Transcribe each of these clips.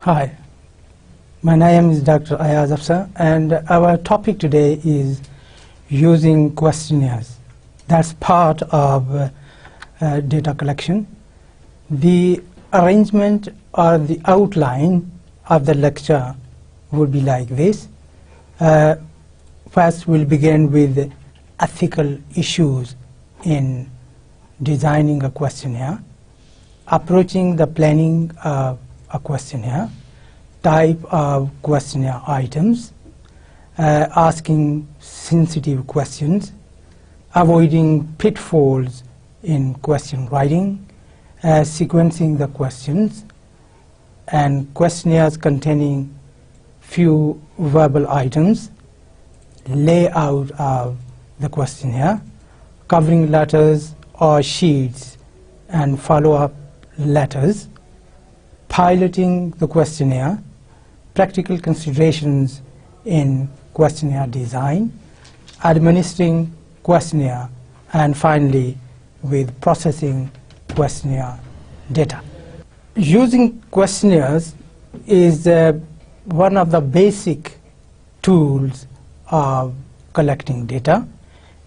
Hi, my name is Dr. Ayaz Afsa, and our topic today is using questionnaires. That's part of data collection. The arrangement or the outline of the lecture would be like this. First, we'll begin with ethical issues in designing a questionnaire, approaching the planning of a questionnaire, type of questionnaire items, asking sensitive questions, avoiding pitfalls in question writing, sequencing the questions, and questionnaires containing few verbal items, layout of the questionnaire, covering letters or sheets and follow-up letters, piloting the questionnaire, practical considerations in questionnaire design, administering questionnaire, and finally with processing questionnaire data. Using questionnaires is one of the basic tools of collecting data,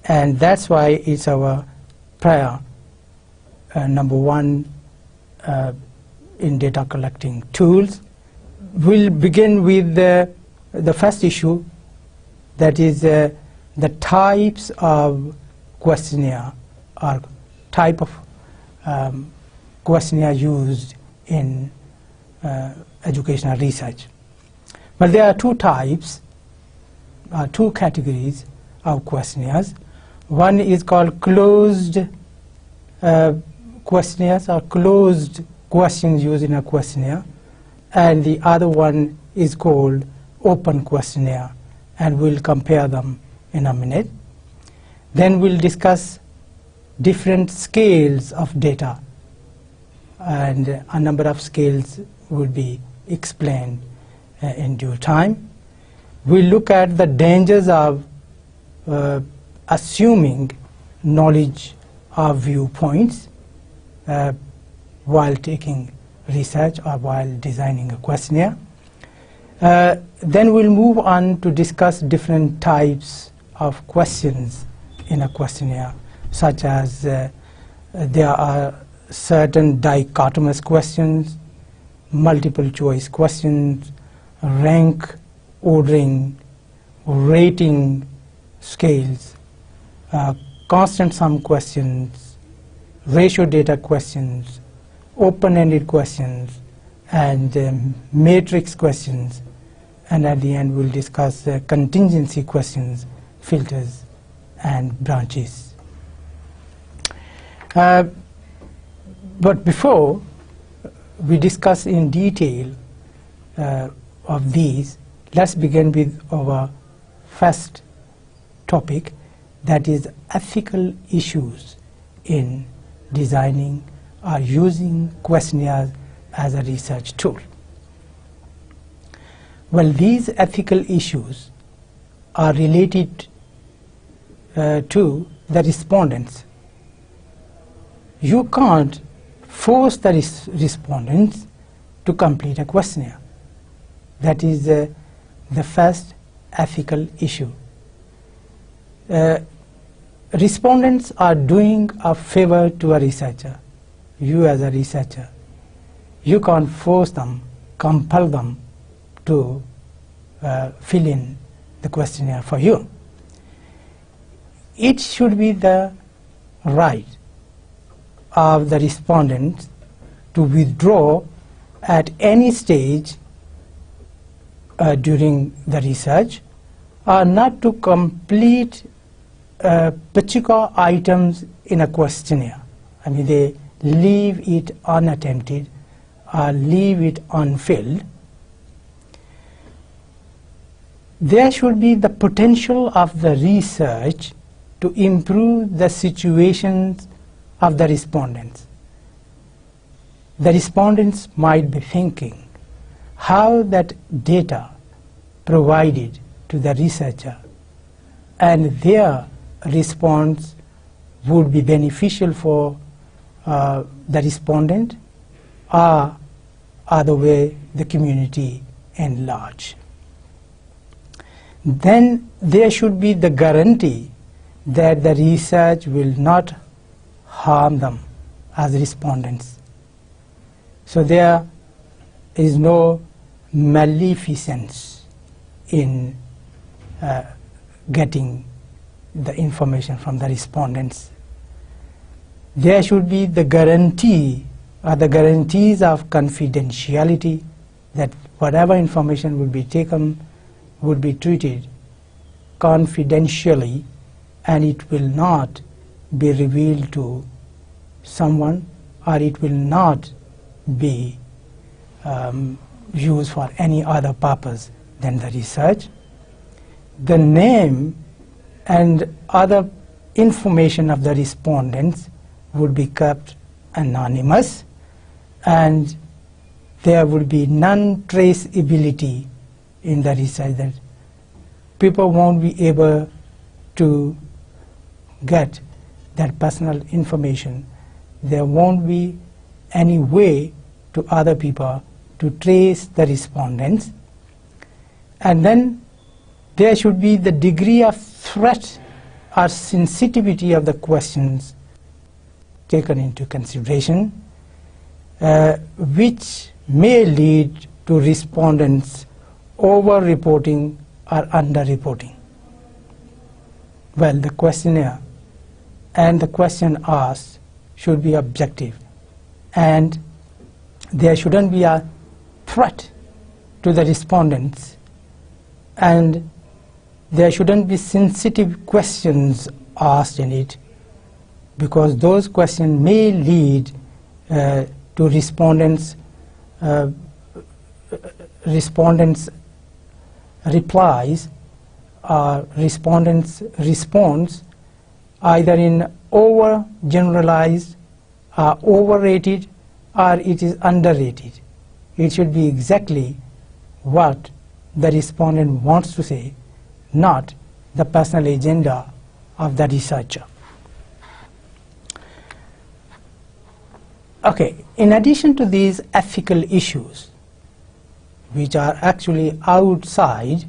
and that's why it's our prior number one in data collecting tools. We'll begin with the first issue, that is the types of questionnaire or type of questionnaire used in educational research. But there are two types, two categories of questionnaires. One is called closed questionnaires or closed questions used in a questionnaire, and the other one is called open questionnaire, and we'll compare them in a minute. Then we'll discuss different scales of data, and a number of scales will be explained in due time. We'll look at the dangers of assuming knowledge of viewpoints while taking research or while designing a questionnaire. Then we'll move on to discuss different types of questions in a questionnaire, such as there are certain dichotomous questions, multiple choice questions, rank ordering, rating scales, constant sum questions, ratio data questions, open-ended questions, and matrix questions, and at the end we'll discuss contingency questions, filters, and branches. But before we discuss in detail of these, let's begin with our first topic, that is ethical issues in designing or using questionnaires as a research tool. Well, these ethical issues are related to the respondents. You can't force the respondents to complete a questionnaire. That is the first ethical issue. Respondents are doing a favor to a researcher. You as a researcher, you can't force them, compel them to fill in the questionnaire for you. It should be the right of the respondent to withdraw at any stage during the research, or not to complete particular items in a questionnaire. I mean, they leave it unattempted or leave it unfilled. There should be the potential of the research to improve the situations of the respondents. The respondents might be thinking how that data provided to the researcher and their response would be beneficial for the respondent, or other way the community in large. Then there should be the guarantee that the research will not harm them as respondents. So there is no maleficence in getting the information from the respondents. There should be the guarantee or the guarantees of confidentiality, that whatever information will be taken would be treated confidentially and it will not be revealed to someone, or it will not be used for any other purpose than the research. The name and other information of the respondents would be kept anonymous, and there would be non-traceability in the research, that people won't be able to get that personal information. There won't be any way to other people to trace the respondents. And then there should be the degree of threat or sensitivity of the questions taken into consideration, which may lead to respondents over-reporting or under-reporting. Well, the questionnaire and the question asked should be objective, and there shouldn't be a threat to the respondents, and there shouldn't be sensitive questions asked in it, because those questions may lead to respondents' replies or respondents' response either in over generalized or overrated, or it is underrated. It should be exactly what the respondent wants to say, not the personal agenda of the researcher. Okay, in addition to these ethical issues, which are actually outside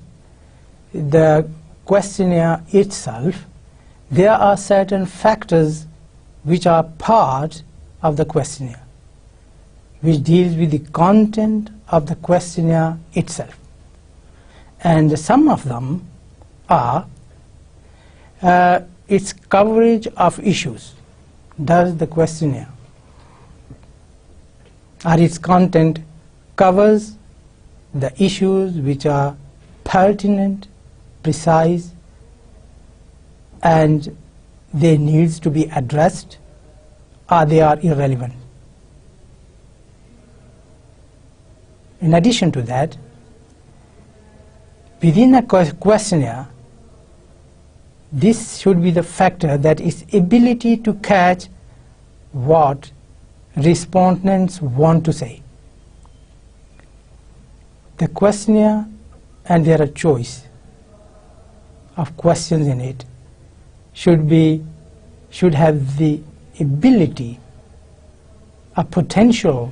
the questionnaire itself, there are certain factors which are part of the questionnaire, which deals with the content of the questionnaire itself. And some of them are its coverage of issues. Does the questionnaire or its content covers the issues which are pertinent, precise, and they needs to be addressed, or they are irrelevant? In addition to that, within a questionnaire, this should be the factor, that is ability to catch what respondents want to say. The questionnaire, and there are choice of questions in it, should have the ability, a potential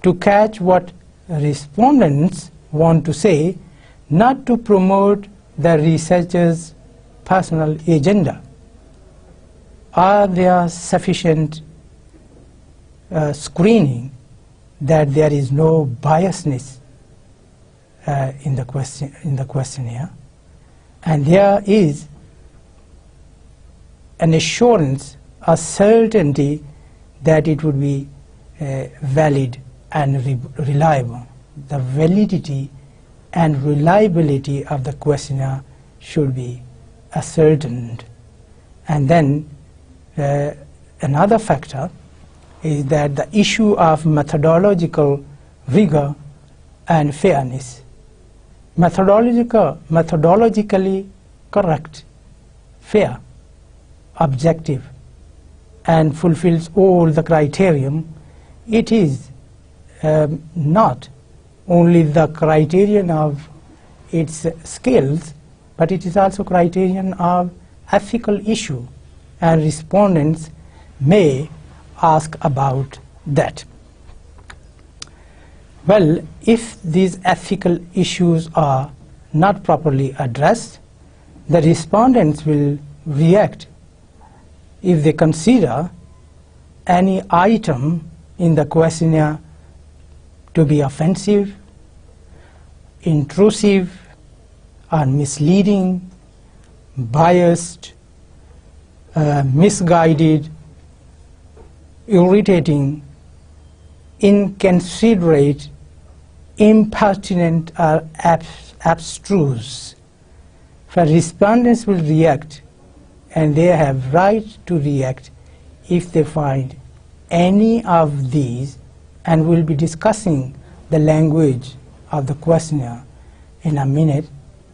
to catch what respondents want to say, not to promote the researcher's personal agenda. Are there sufficient screening that there is no biasness in the questionnaire, and there is an assurance, a certainty that it would be valid and reliable. The validity and reliability of the questionnaire should be ascertained. And then another factor is that the issue of methodological rigor and fairness. Methodologically correct, fair, objective, and fulfills all the criterion. It is not only the criterion of its skills, but it is also criterion of ethical issue, and respondents may ask about that. Well, if these ethical issues are not properly addressed, the respondents will react if they consider any item in the questionnaire to be offensive, intrusive, or misleading, biased, misguided, irritating, inconsiderate, impertinent, or abstruse. For respondents will react, and they have right to react if they find any of these, and we'll be discussing the language of the questionnaire in a minute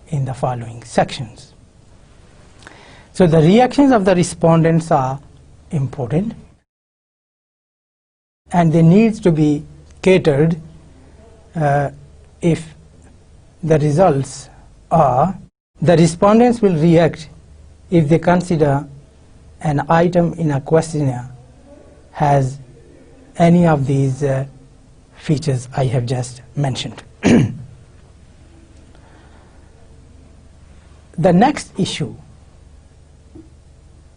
in the following sections. So the reactions of the respondents are important, and they need to be catered if the results are, the respondents will react if they consider an item in a questionnaire has any of these features I have just mentioned. The next issue,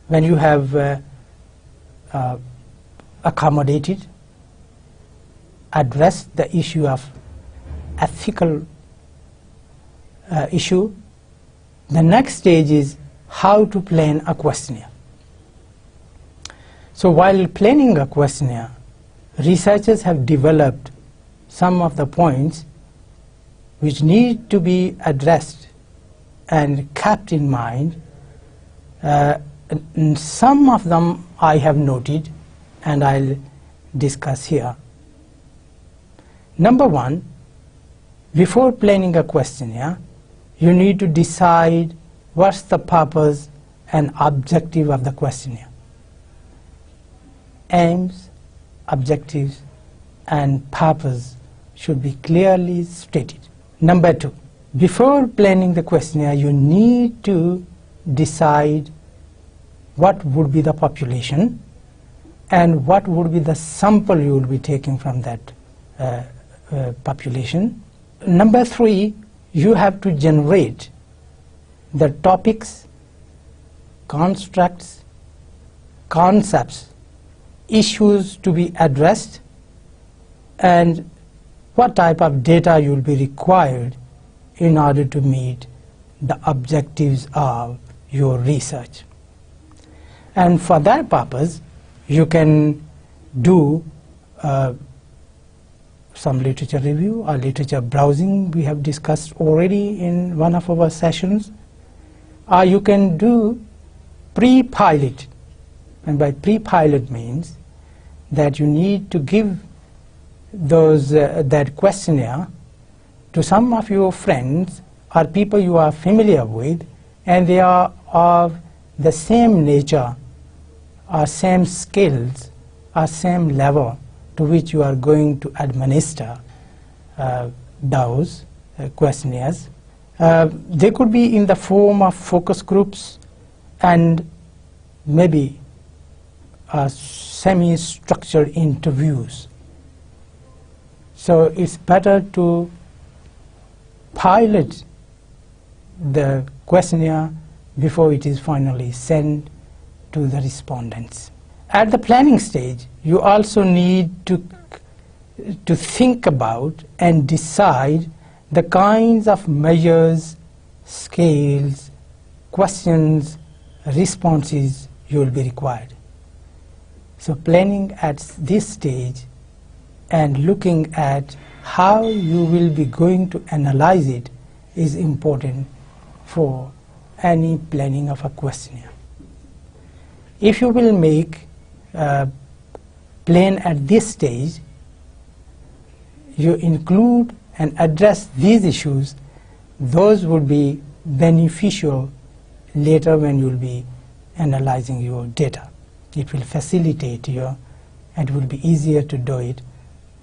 when you have accommodated, addressed the issue of ethical issue, the next stage is how to plan a questionnaire. So while planning a questionnaire, researchers have developed some of the points which need to be addressed and kept in mind. And some of them I have noted and I'll discuss here. Number one, before planning a questionnaire, you need to decide what's the purpose and objective of the questionnaire. Aims, objectives, and purpose should be clearly stated. Number two, before planning the questionnaire, you need to decide what would be the population and what would be the sample you will be taking from that population. Number three, you have to generate the topics, constructs, concepts, issues to be addressed, and what type of data you will be required in order to meet the objectives of your research. And for that purpose, you can do some literature review or literature browsing we have discussed already in one of our sessions, or you can do pre-pilot. And by pre-pilot means that you need to give those that questionnaire to some of your friends or people you are familiar with, and they are of the same nature or same skills or same level to which you are going to administer those questionnaires. They could be in the form of focus groups and maybe semi-structured interviews. So it's better to pilot the questionnaire before it is finally sent to the respondents. At the planning stage, you also need to think about and decide the kinds of measures, scales, questions, responses you will be required. So planning at this stage and looking at how you will be going to analyze it is important for any planning of a questionnaire. If you will make plan at this stage, you include and address these issues, those would be beneficial later when you will be analyzing your data. It will facilitate you and it will be easier to do it.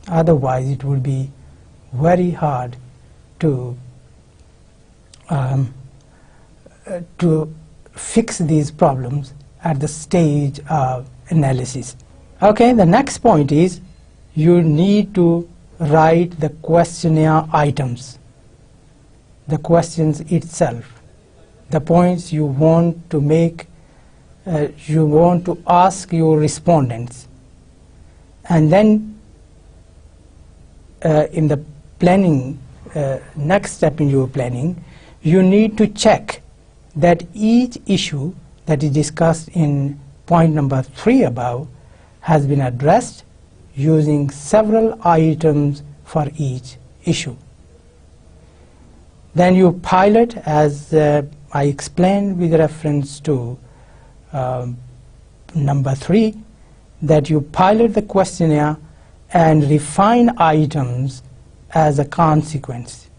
Otherwise, it will be very hard to fix these problems at the stage of analysis. Okay, the next point is you need to write the questionnaire items, the questions itself, the points you want to make, you want to ask your respondents. And then in the planning, next step in your planning, you need to check that each issue that is discussed in point number 3 above has been addressed using several items for each issue. Then you pilot, as I explained with reference to number 3, that you pilot the questionnaire and refine items as a consequence.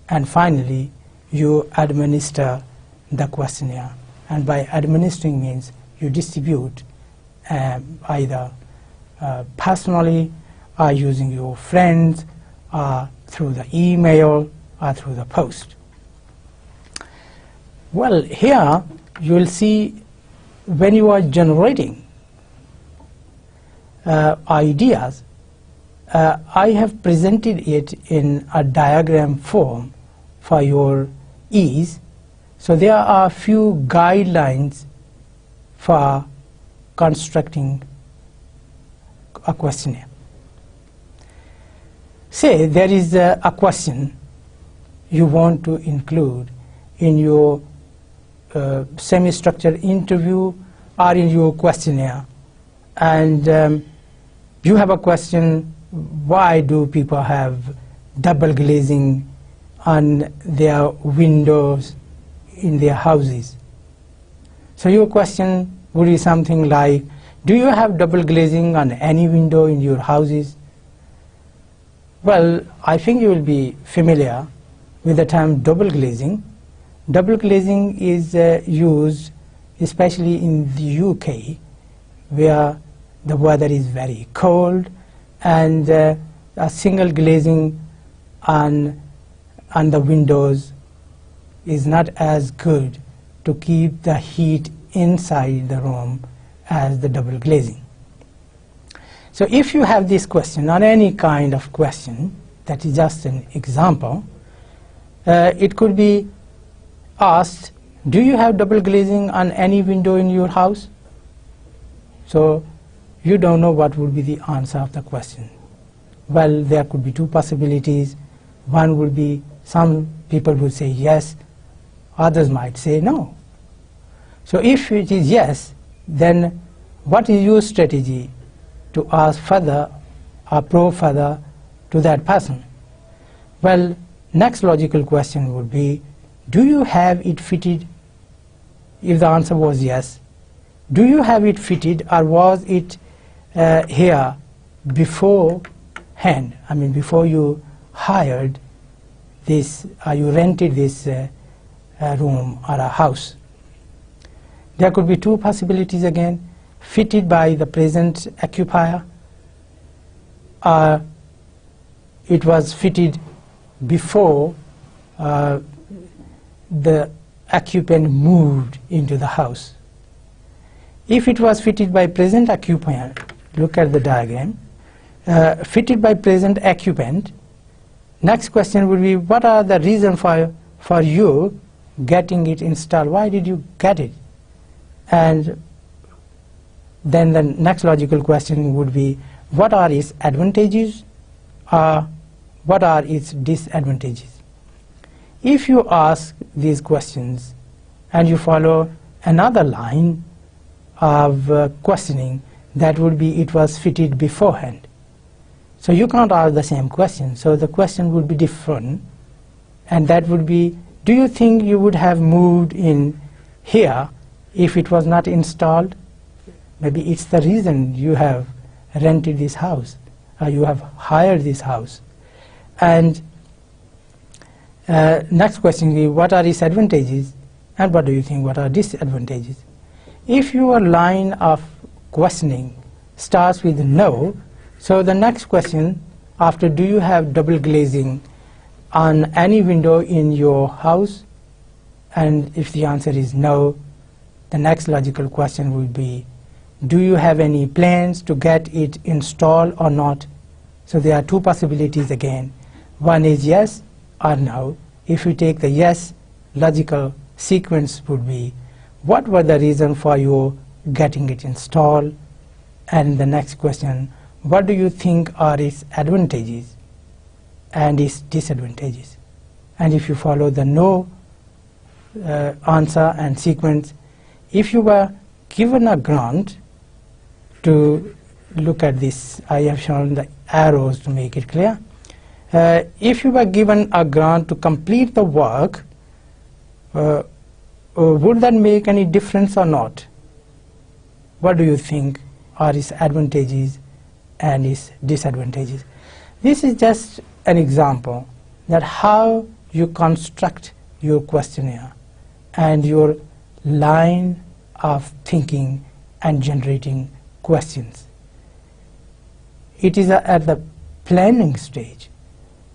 And finally, you administer the questionnaire. And by administering means you distribute either personally or using your friends or through the email or through the post. Well, here you will see when you are generating ideas, I have presented it in a diagram form for your ease. So there are a few guidelines for constructing a questionnaire. Say there is a question you want to include in your semi-structured interview or in your questionnaire, and you have a question: why do people have double glazing on their windows in their houses? So your question would be something like, do you have double glazing on any window in your houses? Well, I think you will be familiar with the term double glazing. Double glazing is used especially in the UK, where the weather is very cold, and a single glazing on the windows is not as good to keep the heat inside the room as the double glazing. So if you have this question, or any kind of question, that is just an example, it could be asked, do you have double glazing on any window in your house? So you don't know what would be the answer of the question. Well, there could be two possibilities. One would be, some people would say yes, others might say no. So if it is yes, then what is your strategy to ask further or probe further to that person? Well, next logical question would be, do you have it fitted? If the answer was yes, do you have it fitted, or was it here beforehand? I mean, before you hired this, or you rented this room or a house. There could be two possibilities again: fitted by the present occupier, or it was fitted before the occupant moved into the house. If it was fitted by present occupant, look at the diagram, fitted by present occupant, next question would be, what are the reasons for you getting it installed? Why did you get it? And then the next logical question would be, what are its advantages, or what are its disadvantages? If you ask these questions and you follow another line of questioning, that would be, it was fitted beforehand. So you can't ask the same question, so the question would be different, and that would be, do you think you would have moved in here if it was not installed? Maybe it's the reason you have rented this house, or you have hired this house. And next question is, what are its advantages, and what do you think, what are disadvantages? If your line of questioning starts with no, so the next question after, do you have double glazing on any window in your house? And if the answer is no, the next logical question would be, do you have any plans to get it installed or not? So there are two possibilities again. One is yes or no. If you take the yes, logical sequence would be, what were the reason for you getting it installed? And the next question, what do you think are its advantages and its disadvantages? And if you follow the no answer and sequence, if you were given a grant to look at this, I have shown the arrows to make it clear. If you were given a grant to complete the work, would that make any difference or not? What do you think are its advantages and its disadvantages? This is just an example that how you construct your questionnaire and your line of thinking and generating questions. It is at the planning stage,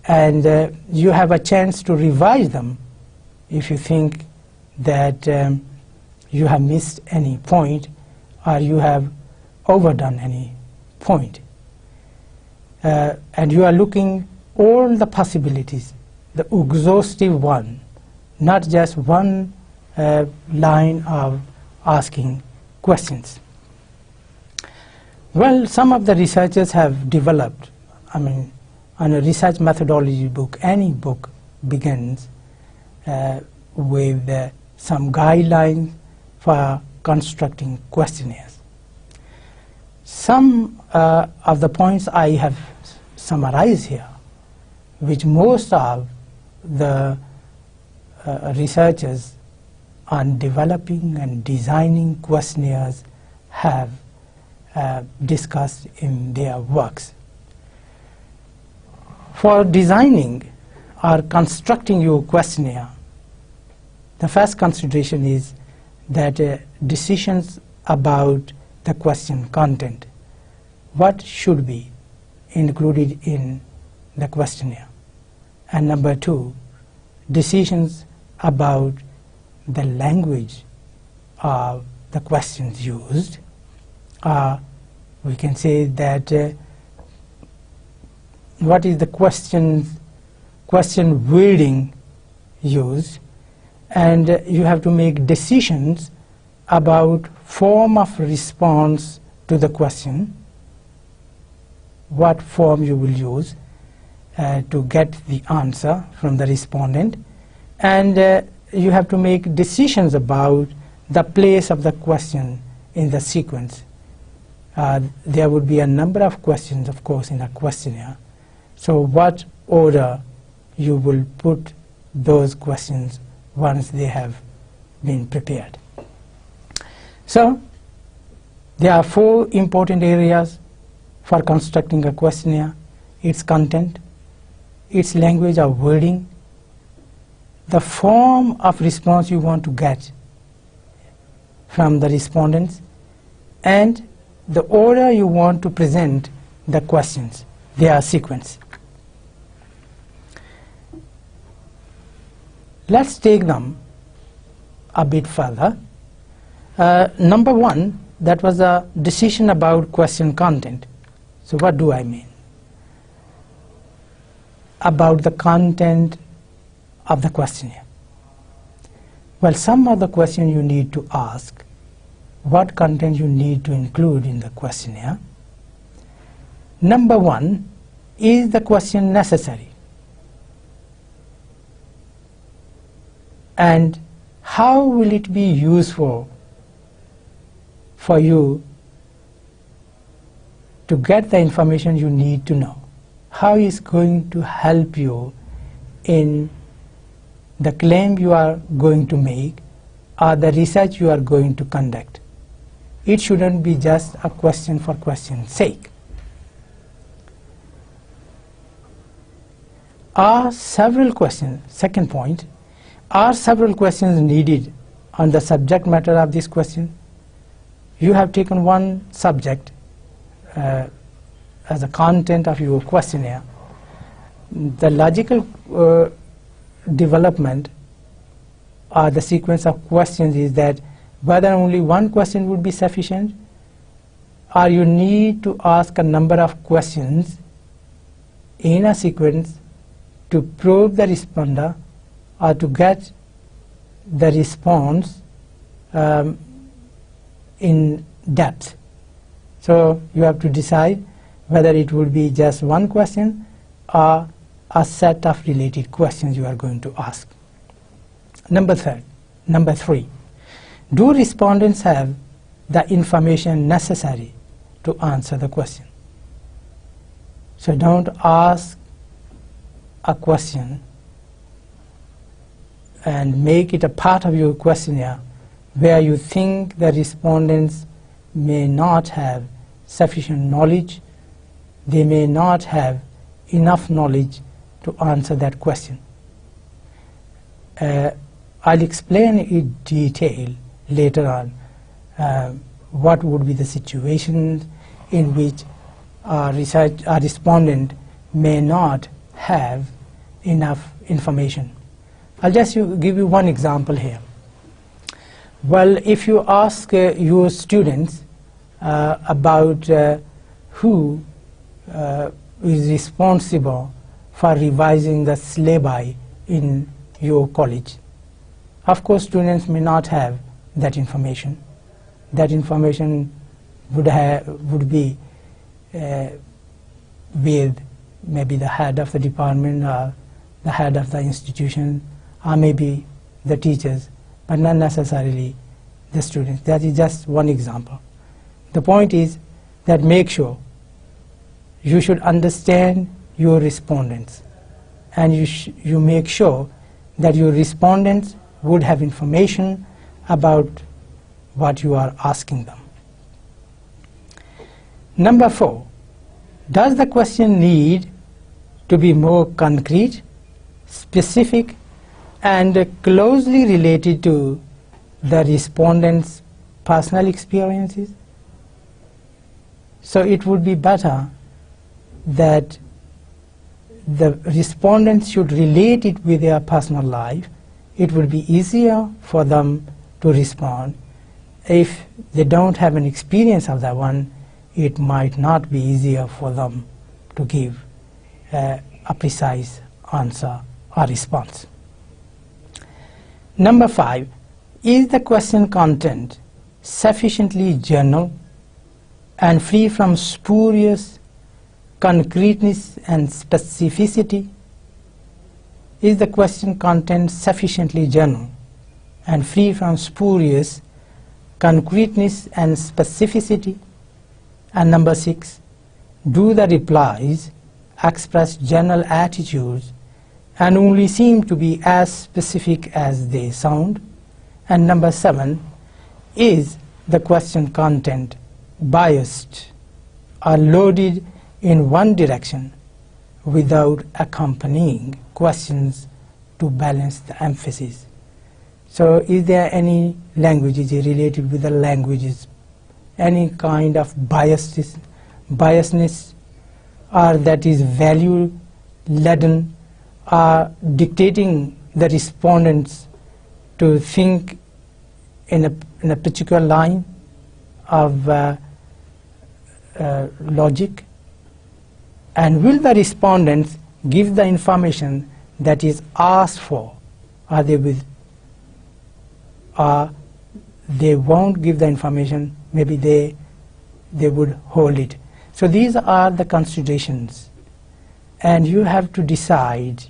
and you have a chance to revise them if you think that you have missed any point or you have overdone any point. And you are looking all the possibilities, the exhaustive one, not just one line of asking questions. Well, some of the researchers have developed, on a research methodology book, any book begins with some guidelines for constructing questionnaires. Some of the points I have summarized here, which most of the researchers on developing and designing questionnaires have discussed in their works. For designing or constructing your questionnaire, the first consideration is that decisions about the question content, what should be included in the questionnaire. And number two, decisions about the language of the questions used. We can say that what is the question wording used, and you have to make decisions about form of response to the question, what form you will use to get the answer from the respondent, and you have to make decisions about the place of the question in the sequence. There would be a number of questions, of course, in a questionnaire. So what order you will put those questions once they have been prepared. So there are four important areas for constructing a questionnaire: its content, its language or wording, the form of response you want to get from the respondents, and the order you want to present the questions, their sequence. Let's take them a bit further. Number one, that was a decision about question content. So what do I mean? About the content of the questionnaire. Well, some of the questions you need to ask, what content you need to include in the questionnaire. Number one, is the question necessary? And how will it be useful for you to get the information you need to know? How is going to help you in the claim you are going to make or the research you are going to conduct? It shouldn't be just a question for question's sake. Are several questions, second point, are several questions needed on the subject matter of this question? You have taken one subject as a content of your questionnaire. The logical development or the sequence of questions is that whether only one question would be sufficient, or you need to ask a number of questions in a sequence to probe the responder or to get the response in depth. So you have to decide whether it would be just one question or a set of related questions you are going to ask. Number three, do respondents have the information necessary to answer the question? So don't ask a question and make it a part of your questionnaire where you think the respondents may not have sufficient knowledge, they may not have enough knowledge to answer that question. I'll explain in detail later on what would be the situations in which a respondent may not have enough information. I'll just give you one example here. Well, if you ask your students about who is responsible for revising the syllabi in your college, of course students may not have that information. That information would be with maybe the head of the department or the head of the institution, or maybe the teachers, but not necessarily the students. That is just one example. The point is that make sure you should understand your respondents, and you make sure that your respondents would have information about what you are asking them. Number 4, does the question need to be more concrete, specific, and closely related to the respondent's personal experiences? So it would be better that the respondents should relate it with their personal life. It would be easier for them to respond. If they don't have an experience of that one, it might not be easier for them to give a precise answer or response. Number 5, is the question content sufficiently general and free from spurious concreteness and specificity? Is the question content sufficiently general and free from spurious concreteness and specificity? And number 6, do the replies express general attitudes and only seem to be as specific as they sound? And number 7, is the question content biased or loaded in one direction without accompanying questions to balance the emphasis? So is there any languages related with the languages, any kind of biasness or that is value-laden, or dictating the respondents to think in a particular line of logic? And will the respondents give the information that is asked for, or they won't give the information, maybe they would hold it. So these are the considerations, and you have to decide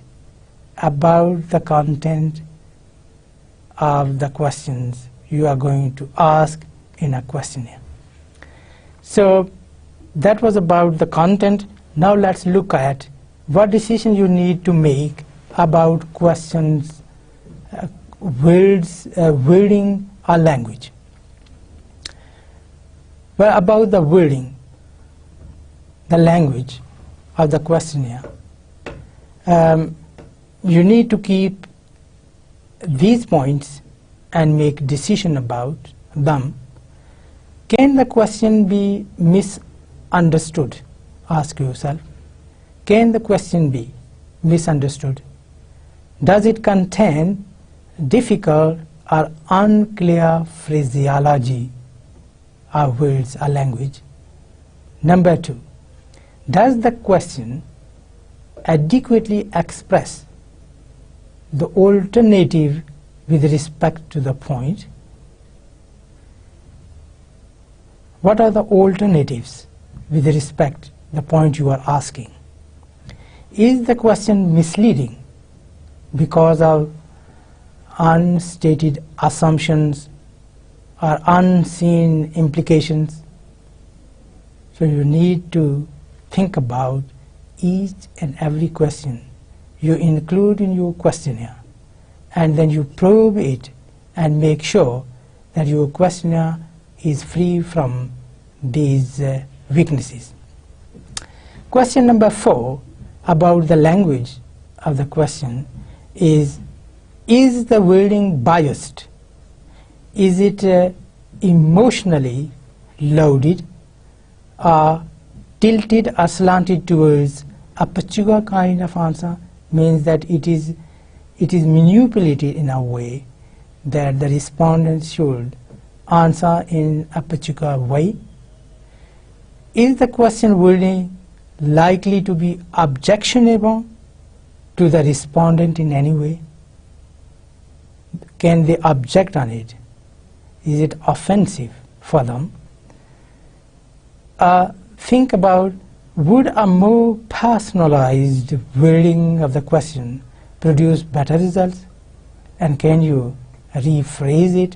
about the content of the questions you are going to ask in a questionnaire. So that was about the content. Now let's look at what decision you need to make about questions, words, wording or language. Well, about the wording, the language of the questionnaire, you need to keep these points and make decision about them. Can the question be misunderstood? Ask yourself. Can the question be misunderstood? Does it contain difficult or unclear phraseology or words or language? Number 2, does the question adequately express the alternative with respect to the point? What are the alternatives with respect to the point you are asking? Is the question misleading because of unstated assumptions or unseen implications? So you need to think about each and every question you include in your questionnaire, and then you probe it and make sure that your questionnaire is free from these weaknesses. Question number 4 about the language of the question is the wording biased? Is it emotionally loaded or tilted or slanted towards a particular kind of answer? Means that it is manipulated in a way that the respondent should answer in a particular way. Is the question wording likely to be objectionable to the respondent in any way? Can they object on it? Is it offensive for them? Think about, would a more personalized wording of the question produce better results? And can you rephrase it?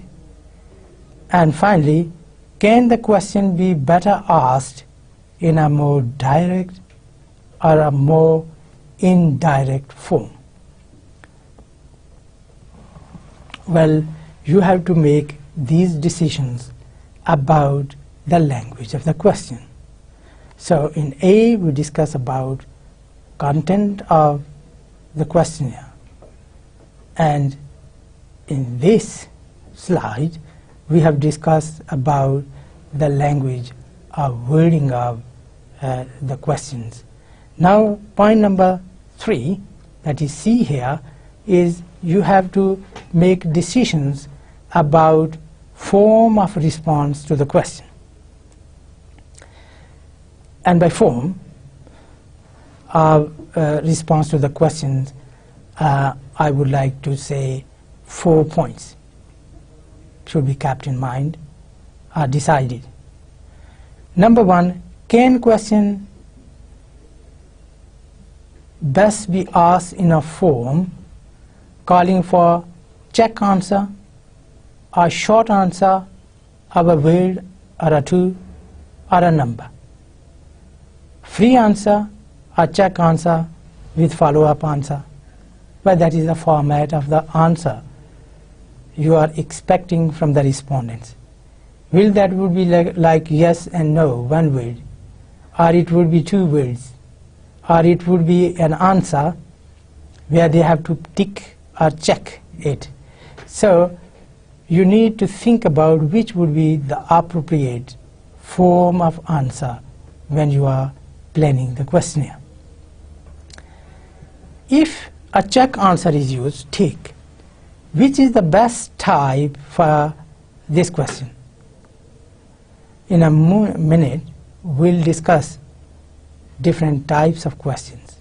And finally, can the question be better asked in a more direct or a more indirect form? Well, you have to make these decisions about the language of the question. So in A, we discuss about content of the questionnaire, and in this slide we have discussed about the language of wording of the questions. Now point number 3, that is C here, is you have to make decisions about form of response to the question. And by form of response to the questions, I would like to say 4 points should be kept in mind, are decided. Number 1, can question best be asked in a form calling for check answer, a short answer of a word or a two or a number, free answer, a check answer with follow-up answer? But that is the format of the answer you are expecting from the respondents. Will that would be like yes and no, one word, or it would be 2 words, or it would be an answer where they have to tick or check it. So you need to think about which would be the appropriate form of answer when you are planning the questionnaire. If a check answer is used, tick, which is the best type for this question? In a minute, we'll discuss different types of questions.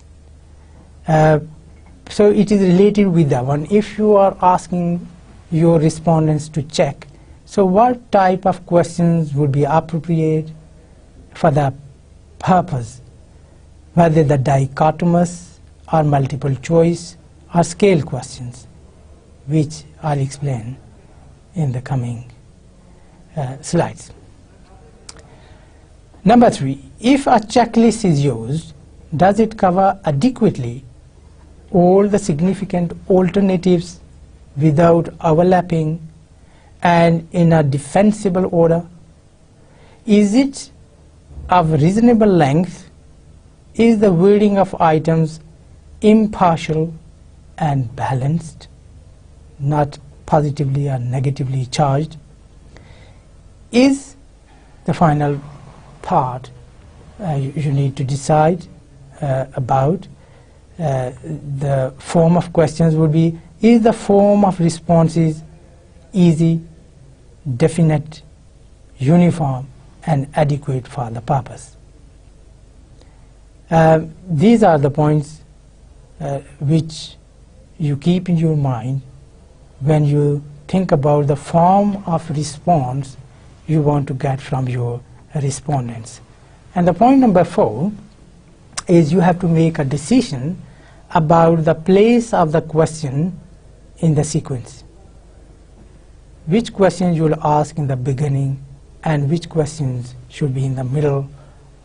So it is related with that one. If you are asking your respondents to check, so what type of questions would be appropriate for the purpose, whether the dichotomous or multiple choice or scale questions, which I'll explain in the coming slides. Number 3, if a checklist is used, does it cover adequately all the significant alternatives without overlapping and in a defensible order? Is it of reasonable length? Is the wording of items impartial and balanced, not positively or negatively charged? Is the final part you need to decide about the form of questions would be, is the form of responses easy, definite, uniform, and adequate for the purpose? These are the points which you keep in your mind when you think about the form of response you want to get from your respondents. And the point number 4 is you have to make a decision about the place of the question in the sequence. Which questions you will ask in the beginning and which questions should be in the middle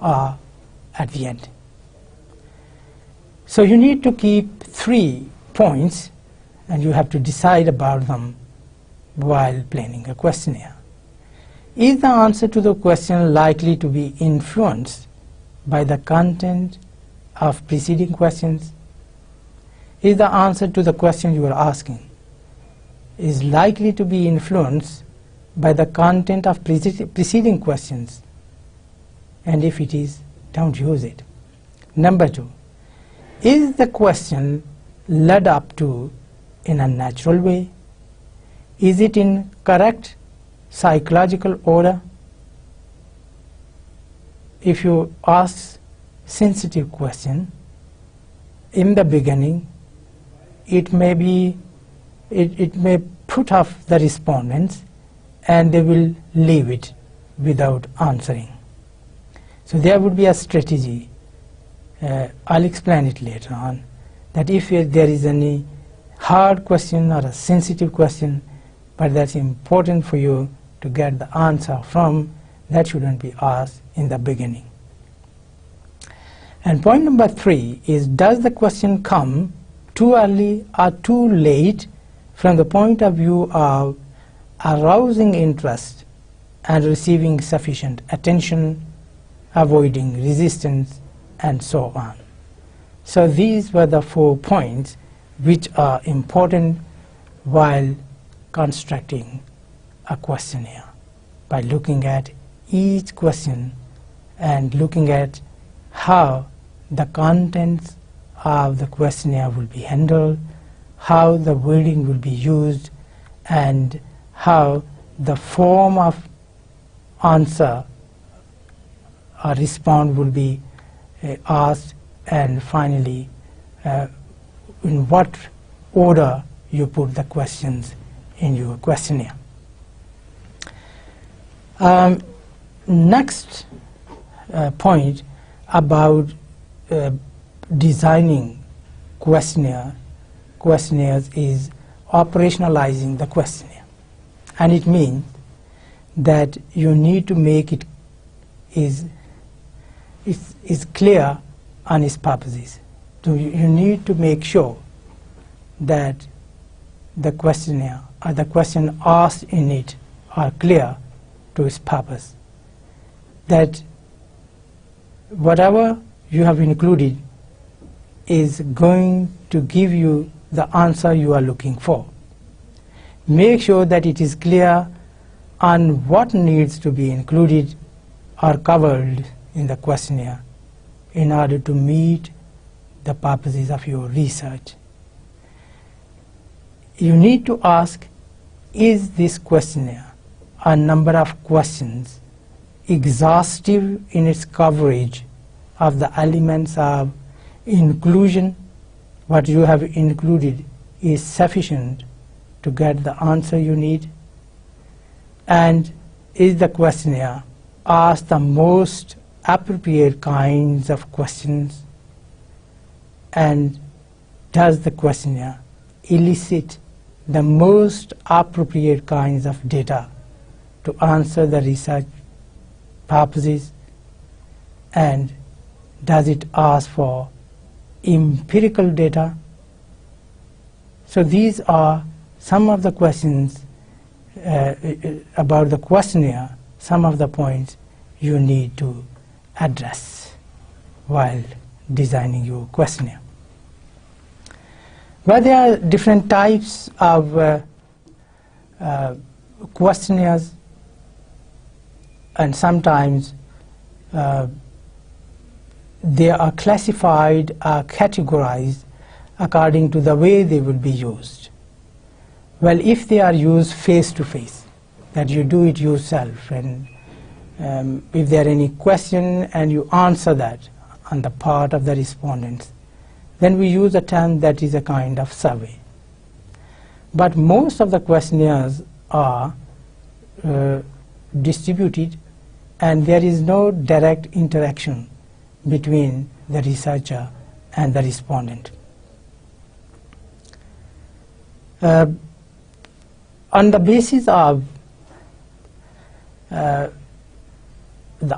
or at the end. So you need to keep 3 points and you have to decide about them while planning a questionnaire. Is the answer to the question likely to be influenced by the content of preceding questions? Is the answer to the question you are asking is likely to be influenced by the content of preceding questions? And if it is, don't use it. Number 2, is the question led up to in a natural way? Is it in correct psychological order? If you ask sensitive question in the beginning, it may put off the respondents and they will leave it without answering. So there would be a strategy, I'll explain it later on, that if there is any hard question or a sensitive question, but that's important for you to get the answer from, that shouldn't be asked in the beginning. And point number 3 is, does the question come too early or too late from the point of view of arousing interest and receiving sufficient attention, avoiding resistance, and so on. So these were the 4 points which are important while constructing a questionnaire, by looking at each question and looking at how the contents of the questionnaire will be handled, how the wording will be used, and how the form of answer or response will be asked, and finally in what order you put the questions in your questionnaire. Next point about designing questionnaires is operationalizing the questionnaire. And it means that you need to make it is clear on its purposes. So you need to make sure that the questionnaire or the question asked in it are clear to its purpose. That whatever you have included is going to give you the answer you are looking for. Make sure that it is clear on what needs to be included or covered in the questionnaire in order to meet the purposes of your research. You need to ask, is this questionnaire, a number of questions, exhaustive in its coverage of the elements of inclusion? What you have included is sufficient to get the answer you need? And is the questionnaire ask the most appropriate kinds of questions? And does the questionnaire elicit the most appropriate kinds of data to answer the research purposes? And does it ask for empirical data? So these are some of the questions about the questionnaire, some of the points you need to address while designing your questionnaire. Well, there are different types of questionnaires, and sometimes they are classified or categorized according to the way they will be used. Well, if they are used face-to-face, that you do it yourself, and if there are any question and you answer that on the part of the respondents, then we use a term that is a kind of survey. But most of the questionnaires are distributed, and there is no direct interaction between the researcher and the respondent. On the basis of the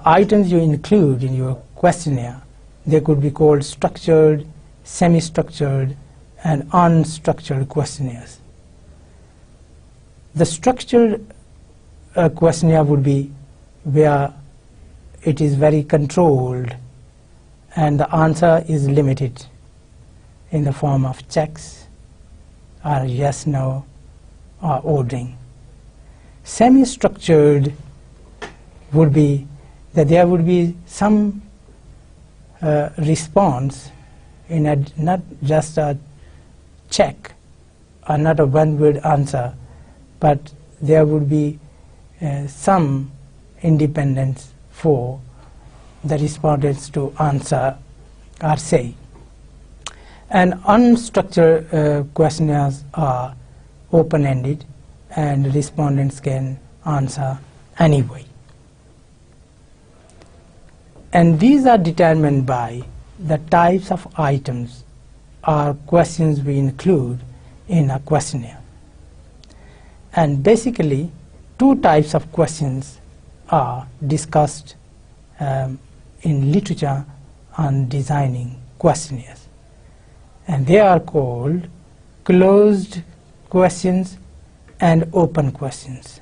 items you include in your questionnaire, they could be called structured, semi-structured, and unstructured questionnaires. The structured questionnaire would be where it is very controlled and the answer is limited in the form of checks or yes, no, or ordering. Semi-structured would be that there would be some response in a, not just a check or not a one-word answer, but there would be some independence for the respondents to answer or say. And unstructured questionnaires are open-ended and respondents can answer anyway. And these are determined by the types of items or questions we include in a questionnaire. And basically, two types of questions are discussed in literature on designing questionnaires. And they are called closed questions and open questions.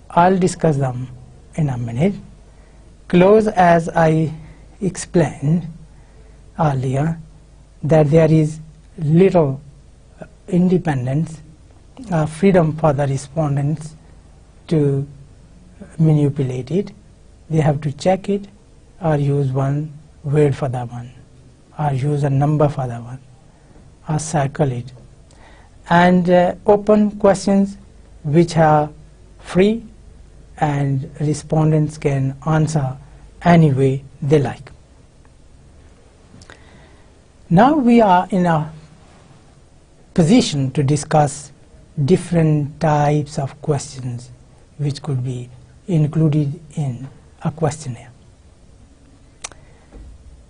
I'll discuss them in a minute. Closed, as I explained earlier, that there is little independence, freedom for the respondents to manipulate it. They have to check it or use one word for that one, or use a number for that one, or circle it. And open questions which are free and respondents can answer any way they like. Now we are in a position to discuss different types of questions which could be included in a questionnaire.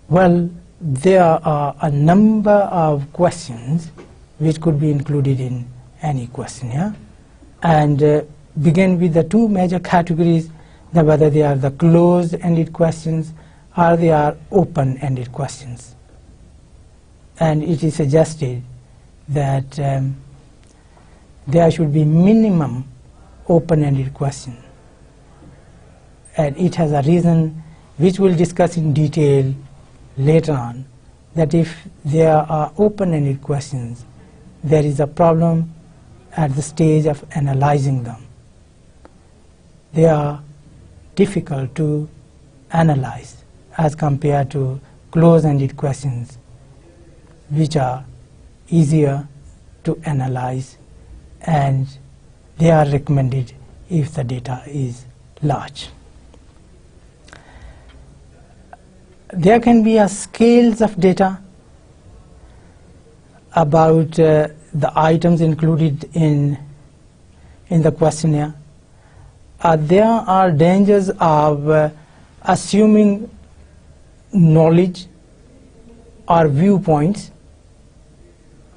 Well, there are a number of questions which could be included in any questionnaire, and begin with the two major categories, whether they are the closed-ended questions or they are open-ended questions. And it is suggested that there should be minimum open-ended question. And it has a reason which we'll discuss in detail later on, that if there are open-ended questions, there is a problem at the stage of analyzing them. They are difficult to analyze as compared to closed-ended questions, which are easier to analyze, and they are recommended if the data is large. There can be a scales of data about the items included in the questionnaire. There are dangers of assuming knowledge or viewpoints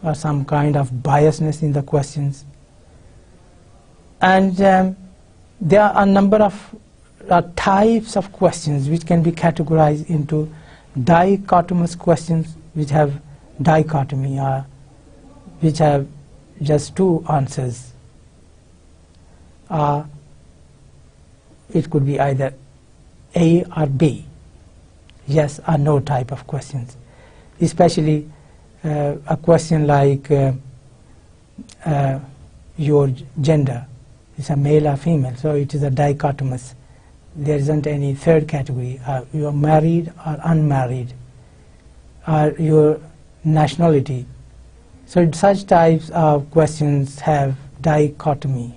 or some kind of biasness in the questions. And there are a number of types of questions which can be categorized into dichotomous questions, which have dichotomy, or which have just two answers. It could be either A or B, yes or no type of questions. Especially a question like your gender, is a male or female, so it is a dichotomous. There isn't any third category. You are married or unmarried, or your nationality. So such types of questions have dichotomy,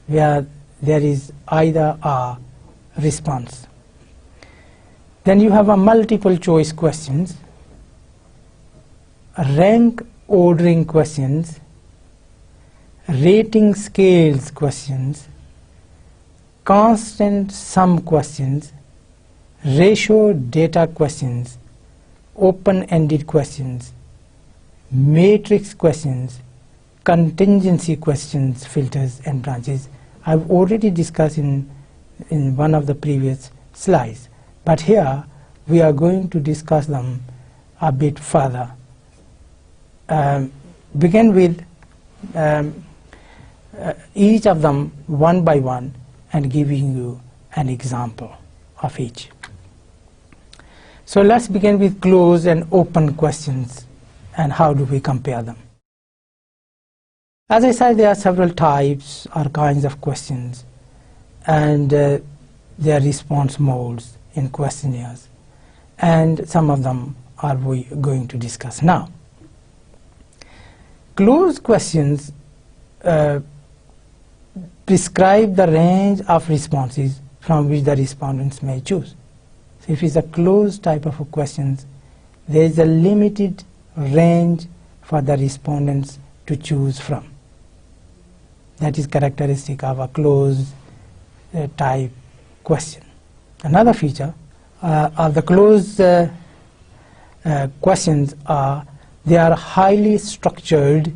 where there is either or response. Then you have a multiple choice questions, rank ordering questions, rating scales questions, constant sum questions, ratio data questions, open-ended questions, matrix questions, contingency questions, filters and branches. I've already discussed in one of the previous slides, but here we are going to discuss them a bit further. Begin with each of them one by one and giving you an example of each. So let's begin with closed and open questions and how do we compare them. As I said, there are several types or kinds of questions and their response modes in questionnaires, and some of them are we going to discuss now. Closed questions prescribe the range of responses from which the respondents may choose. So if it's a closed type of questions, there is a limited range for the respondents to choose from. That is characteristic of a closed type question. Another feature of the closed questions are they are highly structured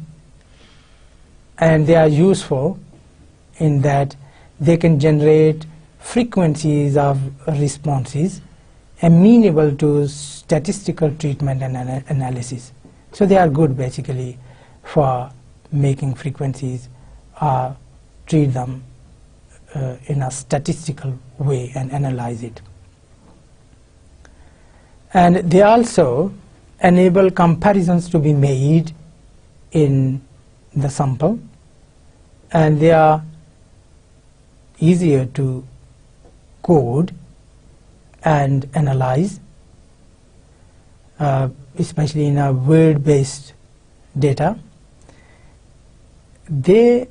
and they are useful in that they can generate frequencies of responses amenable to statistical treatment and analysis. So they are good basically for making frequencies or treat them in a statistical way and analyze it. And they also enable comparisons to be made in the sample, and they are easier to code and analyze, especially in a word-based data. They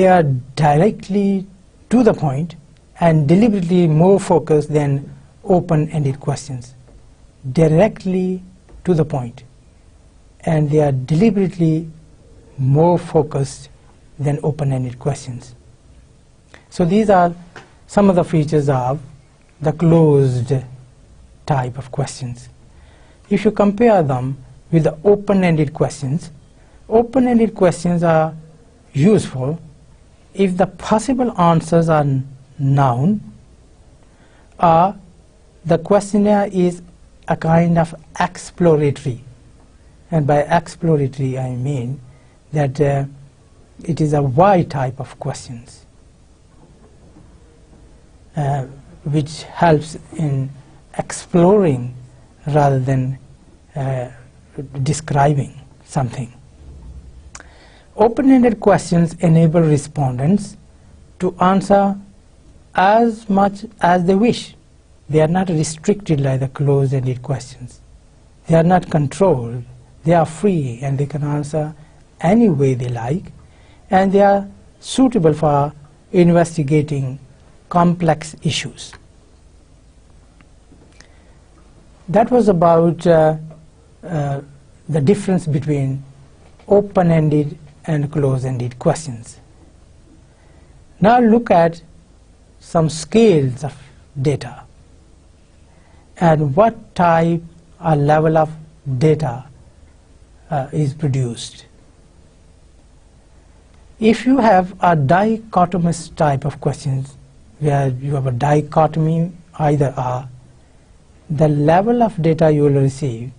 are directly to the point and deliberately more focused than open-ended questions. Directly to the point, and they are deliberately more focused than open-ended questions. So these are some of the features of the closed type of questions. If you compare them with the open-ended questions are useful if the possible answers are known, or the questionnaire is a kind of exploratory. And by exploratory I mean that it is a wide type of questions which helps in exploring rather than describing something. Open-ended questions enable respondents to answer as much as they wish. They are not restricted like the closed-ended questions. They are not controlled. They are free and they can answer any way they like, and they are suitable for investigating complex issues. That was about the difference between open-ended and closed-ended questions. Now look at some scales of data and what type or level of data is produced. If you have a dichotomous type of questions where you have a dichotomy either or, the level of data you will receive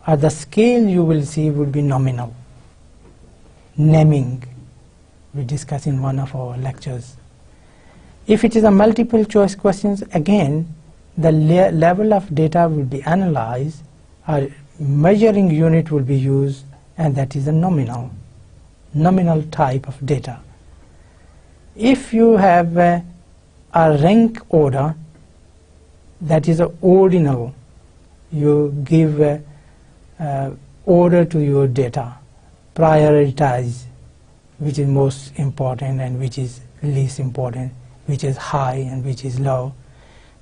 or the scale you will receive would be nominal. Naming, we discussed in one of our lectures. If it is a multiple choice questions, again the level of data will be analyzed, or measuring unit will be used, and that is a nominal type of data. If you have a rank order, that is a ordinal. You give order to your data, prioritize which is most important and which is least important, which is high and which is low.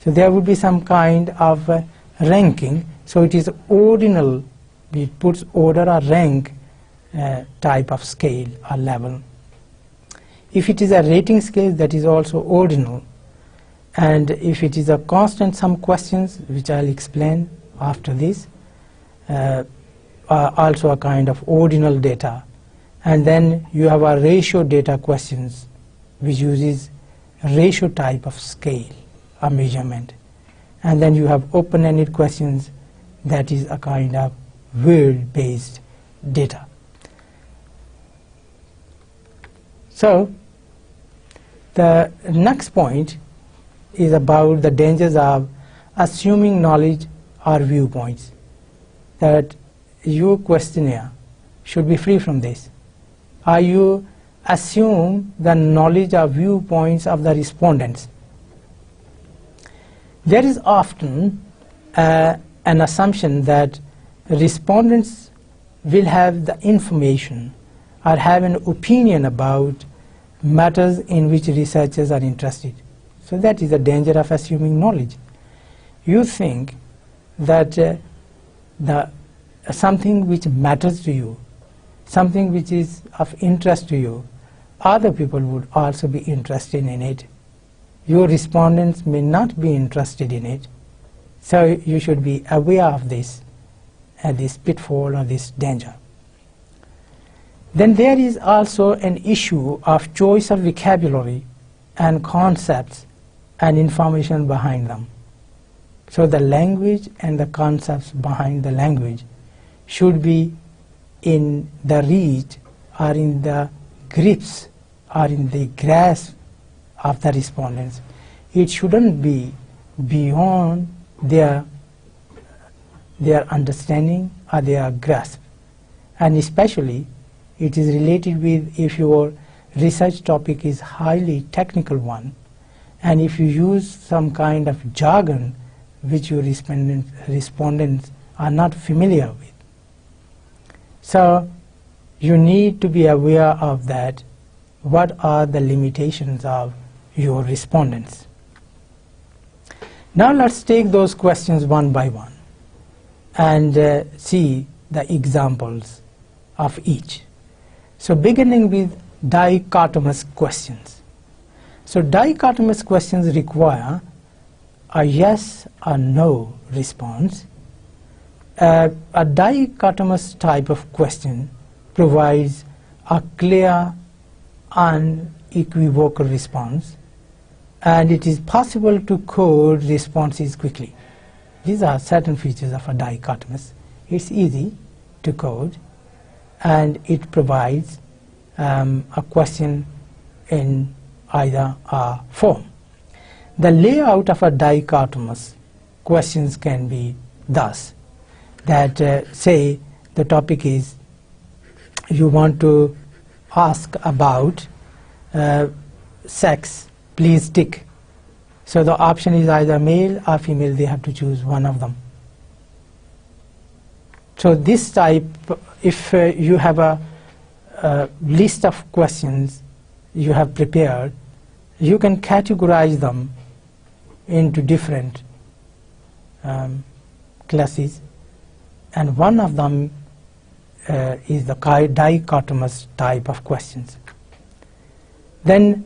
So there would be some kind of ranking. So it is ordinal It puts order or rank type of scale or level. If it is a rating scale, that is also ordinal. And if it is a constant sum questions, which I'll explain after this, are also a kind of ordinal data. And then you have a ratio data questions, which uses ratio type of scale or measurement. And then you have open-ended questions, that is a kind of word-based data. So the next point is about the dangers of assuming knowledge or viewpoints, that your questionnaire should be free from this. Or you assume the knowledge or viewpoints of the respondents. There is often an assumption that respondents will have the information or have an opinion about matters in which researchers are interested. So that is the danger of assuming knowledge. You think that something which matters to you, something which is of interest to you, other people would also be interested in it. Your respondents may not be interested in it. So you should be aware of this pitfall or this danger. Then there is also an issue of choice of vocabulary and concepts and information behind them. So the language and the concepts behind the language should be in the reach or in the grips or in the grasp of the respondents. It shouldn't be beyond their understanding or their grasp. And especially it is related with if your research topic is highly technical one, and if you use some kind of jargon which your respondents are not familiar with. So you need to be aware of that. What are the limitations of your respondents? Now let's take those questions one by one and see the examples of each. So beginning with dichotomous questions. So dichotomous questions require a yes or no response. A dichotomous type of question provides a clear, unequivocal response, and it is possible to code responses quickly. These are certain features of a dichotomous. It's easy to code, and it provides a question in either form. The layout of a dichotomous questions can be thus, that say the topic is you want to ask about sex, please tick. So the option is either male or female, they have to choose one of them. So this type, if you have a list of questions you have prepared, you can categorize them into different classes, and one of them is the dichotomous type of questions. Then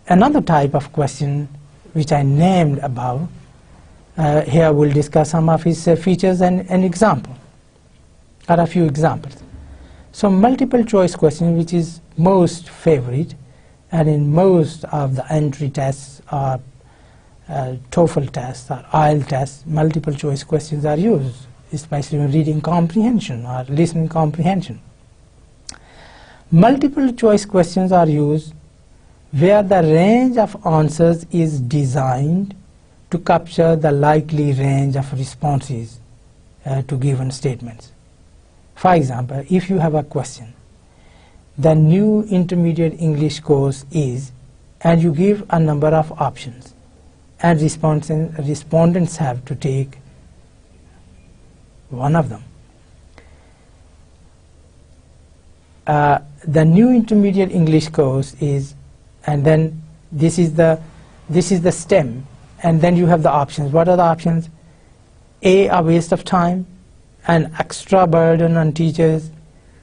another type of question which I named above, here we'll discuss some of its features and an example, or a few examples. So multiple choice question, which is most favorite, and in most of the entry tests or TOEFL tests or IELTS tests, multiple choice questions are used, especially in reading comprehension or listening comprehension. Multiple choice questions are used where the range of answers is designed to capture the likely range of responses to given statements. For example, if you have a question, the new intermediate English course is, and you give a number of options, and respondents have to take one of them. The new intermediate English course is, and then this is the stem, and then you have the options. What are the options? A waste of time, an extra burden on teachers,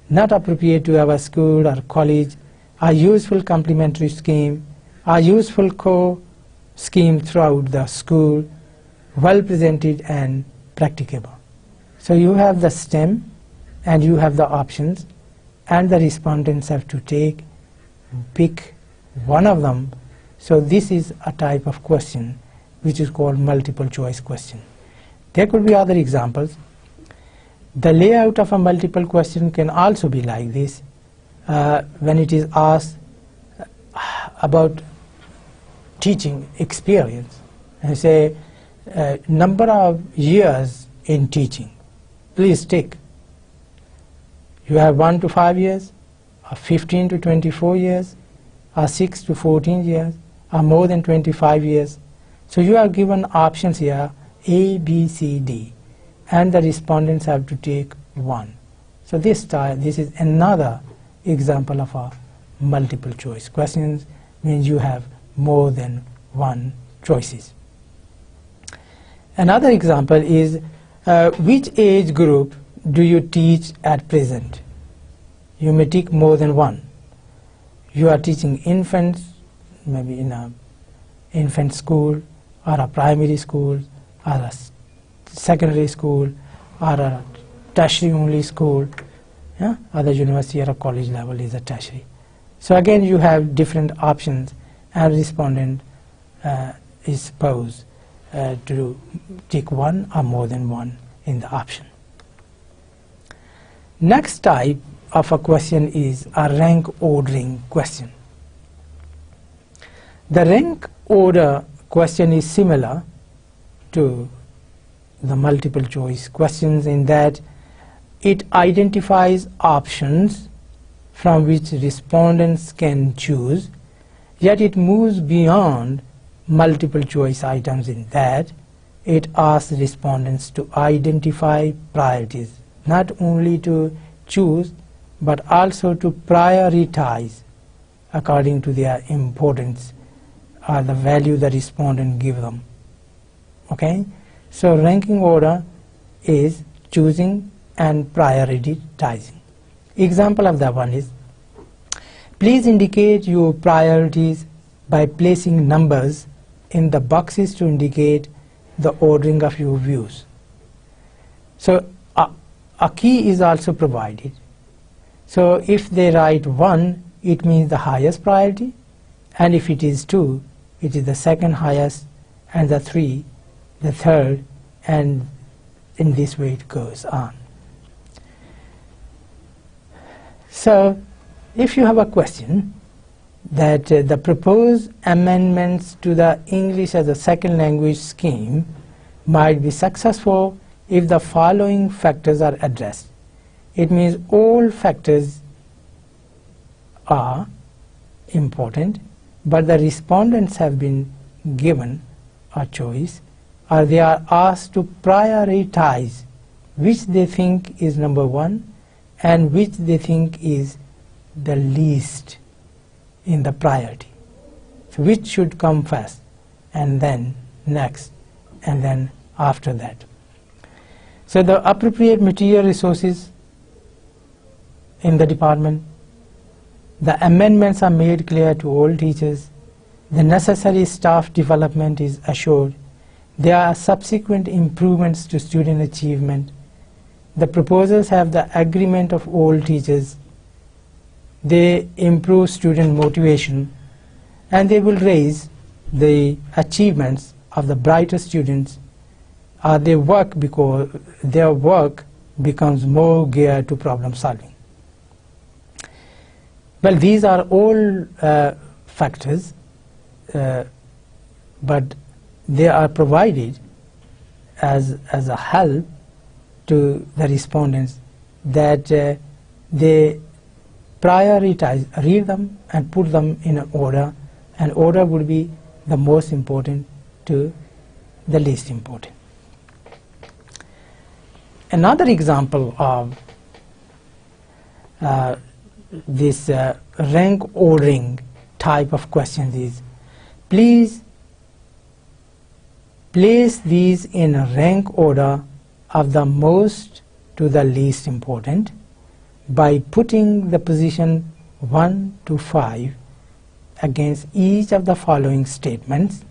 not appropriate to our school or college, a useful complementary scheme, a useful core scheme throughout the school, well presented and practicable. So you have the STEM and you have the options, and the respondents have to pick one of them. So this is a type of question which is called multiple choice question. There could be other examples. The layout of a multiple question can also be like this. When it is asked about teaching experience, and say number of years in teaching, please tick. You have 1 to 5 years, or 15 to 24 years, or 6 to 14 years, or more than 25 years. So you are given options here, A, B, C, D, and the respondents have to take one. So this is another example of a multiple choice questions, means you have more than one choices. Another example is which age group do you teach at present? You may tick more than one. You are teaching infants, maybe in a infant school, or a primary school, or a secondary school, or a tertiary only school. Yeah? Other university or a college level is a tertiary. So again you have different options, and respondent is supposed to tick one or more than one in the option. Next type of a question is a rank ordering question. The rank order question is similar to the multiple choice questions in that it identifies options from which respondents can choose, yet it moves beyond multiple choice items in that it asks respondents to identify priorities, not only to choose but also to prioritize according to their importance or the value the respondent give them. Okay? So ranking order is choosing and prioritizing. Example of that one is, please indicate your priorities by placing numbers in the boxes to indicate the ordering of your views. So a key is also provided. So if they write 1, it means the highest priority, and if it is 2, it is the second highest, and the 3, the third, and in this way it goes on. So if you have a question that the proposed amendments to the English as a second language scheme might be successful if the following factors are addressed. It means all factors are important, but the respondents have been given a choice, or they are asked to prioritize which they think is number 1 and which they think is the least in the priority. So which should come first, and then next, and then after that. So the appropriate material resources in the department, the amendments are made clear to all teachers, the necessary staff development is assured, there are subsequent improvements to student achievement, the proposals have the agreement of all teachers, they improve student motivation, and they will raise the achievements of the brighter students, they work because their work becomes more geared to problem solving. Well, these are all factors, but they are provided as a help to the respondents, that they prioritize, read them and put them in an order, and order would be the most important to the least important. Another example of this rank ordering type of questions is, please place these in a rank order of the most to the least important by putting the position 1 to 5 against each of the following statements.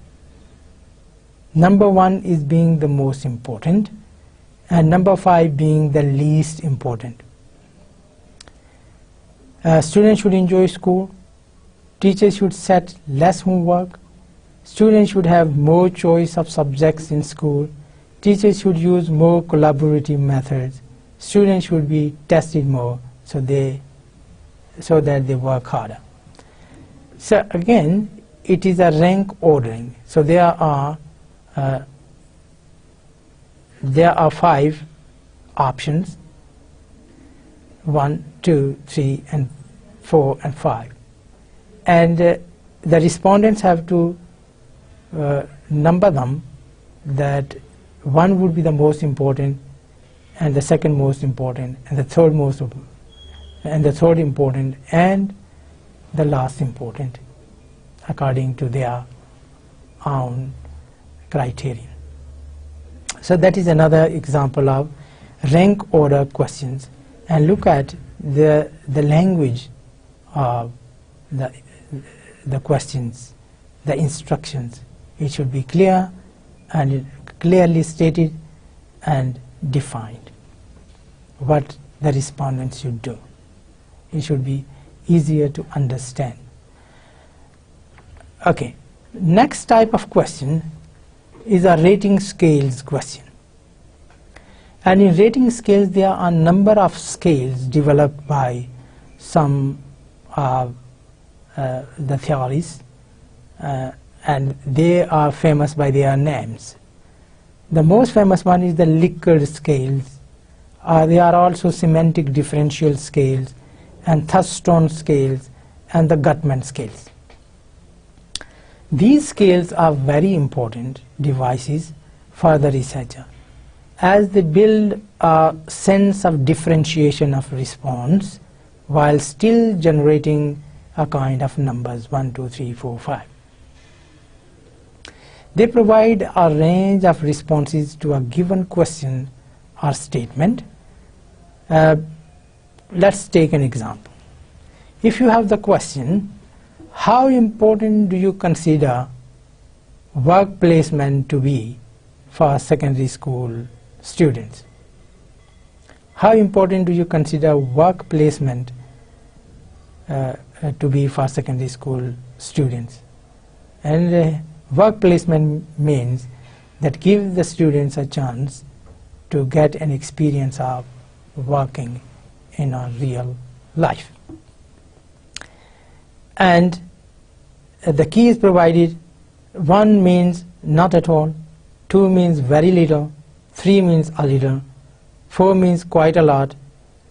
Number 1 is being the most important and number 5 being the least important. Students should enjoy school. Teachers should set less homework. Students should have more choice of subjects in school. Teachers should use more collaborative methods. Students should be tested more so that they work harder. So again, it is a rank ordering. So there are 5 options: 1, 2, 3, and 4, and 5. And the respondents have to number them, that 1 would be the most important, and the second most important, and the third most important, and the third important, and the last important, according to their own criterion. So that is another example of rank order questions. And look at the language of the questions, the instructions. It should be clear and clearly stated and defined what the respondents should do. It should be easier to understand. Okay, next type of question is a rating scales question. And in rating scales, there are a number of scales developed by some of the theories, and they are famous by their names. The most famous one is the Likert scales. There are also semantic differential scales, and Thurston scales, and the Gutman scales. These scales are very important devices for the researcher, as they build a sense of differentiation of response while still generating a kind of numbers 1, 2, 3, 4, 5. They provide a range of responses to a given question or statement. Let's take an example. If you have the question, how important do you consider work placement to be for secondary school students? How important do you consider work placement to be for secondary school students? And work placement means that give the students a chance to get an experience of working in a real life. And the key is provided. 1 means not at all, 2 means very little, 3 means a little, 4 means quite a lot,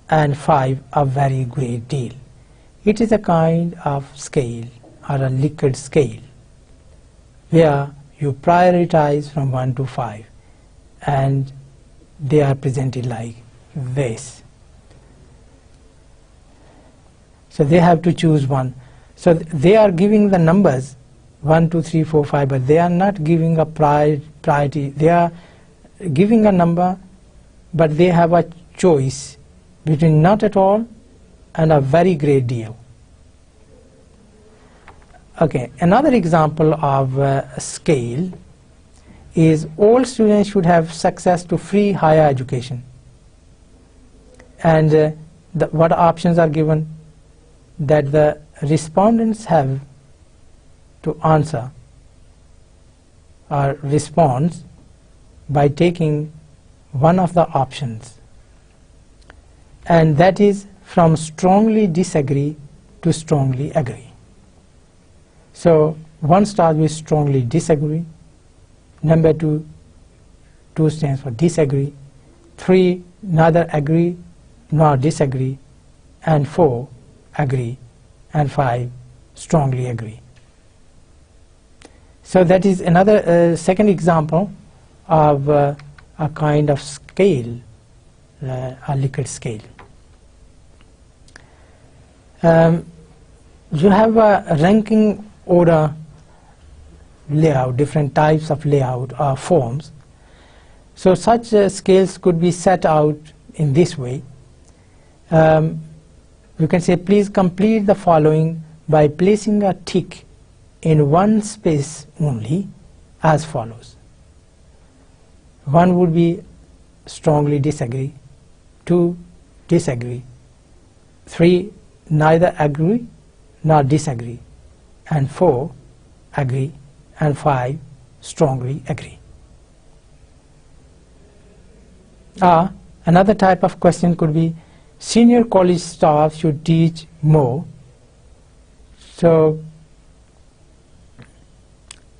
and 5 a very great deal. It is a kind of scale, or a Likert scale, where you prioritize from 1 to 5, and they are presented like this. So they have to choose one. So they are giving the numbers 1, 2, 3, 4, 5, but they are not giving a priority. They are giving a number, but they have a choice between not at all and a very great deal. Okay, another example of a scale is all students should have access to free higher education. And what options are given? That the respondents have to answer or respond by taking one of the options, and that is from strongly disagree to strongly agree. So 1 starts with strongly disagree, number 2 stands for disagree, 3 neither agree nor disagree, and 4 agree, and 5 strongly agree. So that is another second example of a kind of scale, a Likert scale. You have a ranking order layout, different types of layout or forms. So such scales could be set out in this way. You can say, please complete the following by placing a tick in one space only, as follows. 1 would be strongly disagree, 2 disagree, 3 neither agree nor disagree, and 4 agree, and 5 strongly agree. Another type of question could be, senior college staff should teach more. So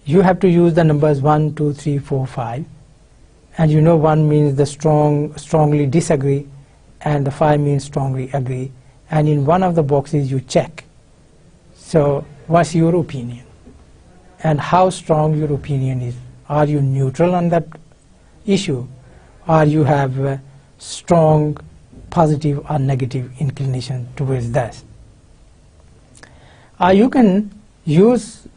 you have to use the numbers 1, 2, 3, 4, 5, and you know 1 means the strongly disagree, and the 5 means strongly agree, and in one of the boxes you check. So what's your opinion, and how strong your opinion is? Are you neutral on that issue, or you have a strong positive or negative inclination towards that? You can use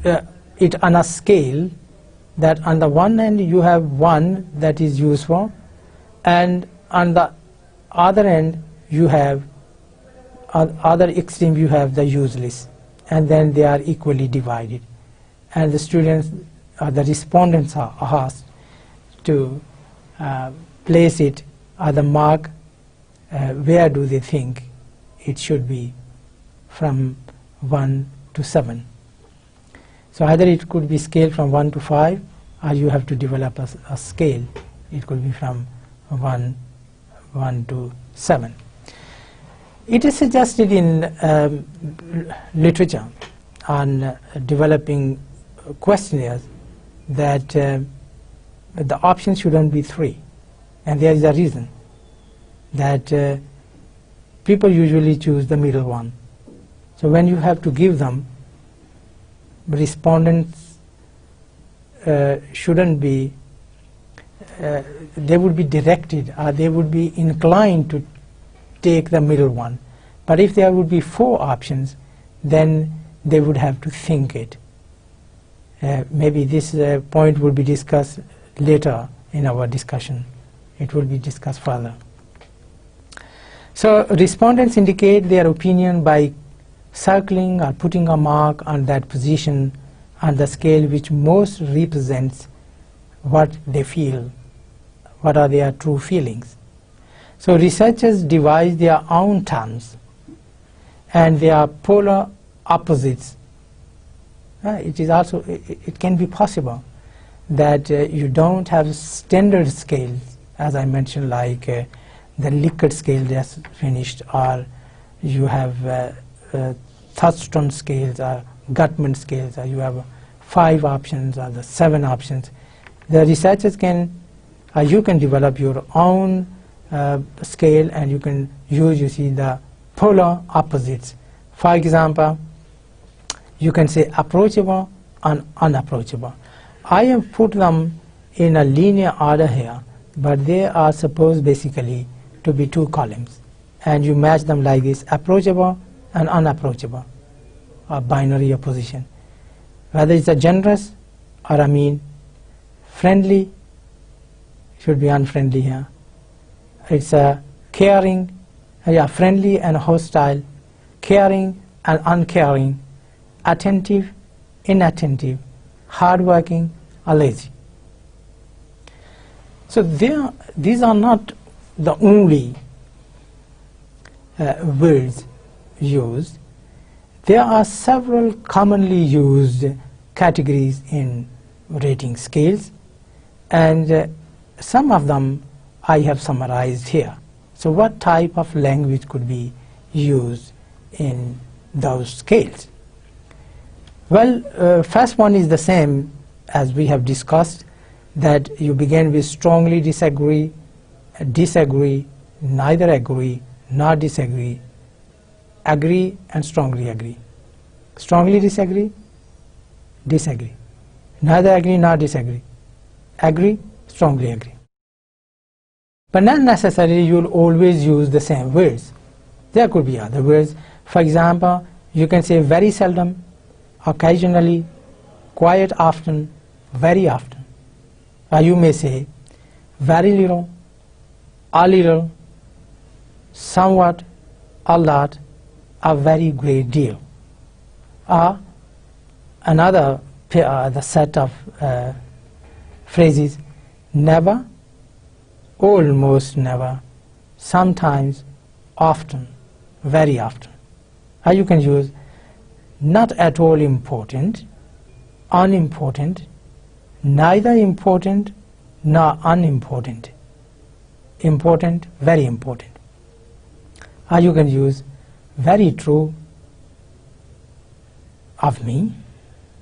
it on a scale that on the one end you have 1 that is useful, and on the other end you have, other extreme you have the useless, and then they are equally divided, and the students, the respondents are asked to place it at the mark where do they think it should be from 1 to 7. So either it could be scale from 1 to 5, or you have to develop a scale. It could be from 1 to 7. It is suggested in literature on developing questionnaires that the options shouldn't be 3, and there is a reason that people usually choose the middle one. So when you have to give them, respondents shouldn't be, they would be directed, or they would be inclined to take the middle one. But if there would be 4 options, then they would have to think it. Maybe this point will be discussed later in our discussion. It will be discussed further. So respondents indicate their opinion by circling or putting a mark on that position on the scale which most represents what they feel, what are their true feelings. So researchers devise their own terms, and they are polar opposites. It is also, it can be possible that you don't have standard scales, as I mentioned, like the Likert scale that's finished, or you have Thurston scales or Gutman scales, or you have 5 options or the 7 options. The researchers can, you can develop your own scale, and you can use, you see, the polar opposites. For example, you can say approachable and unapproachable. I have put them in a linear order here, but they are supposed basically to be 2 columns, and you match them like this: approachable and unapproachable, a binary opposition. Whether it's a generous or a mean, friendly should be unfriendly here. It's a caring, friendly and hostile, caring and uncaring, attentive, inattentive, hardworking or lazy. So these are not the only words used. There are several commonly used categories in rating scales, and some of them I have summarized here. So what type of language could be used in those scales? Well, first one is the same as we have discussed, that you begin with strongly disagree, disagree, neither agree, nor disagree, agree, and strongly agree. Strongly disagree, disagree, neither agree nor disagree, agree, strongly agree. But not necessarily you will always use the same words. There could be other words. For example, you can say very seldom, occasionally, quite often, very often. Or you may say very little, a little, somewhat, a lot, a very great deal. Another the set of phrases: never, almost never, sometimes, often, very often. You can use not at all important, unimportant, neither important nor unimportant, important, very important. You can use very true of me,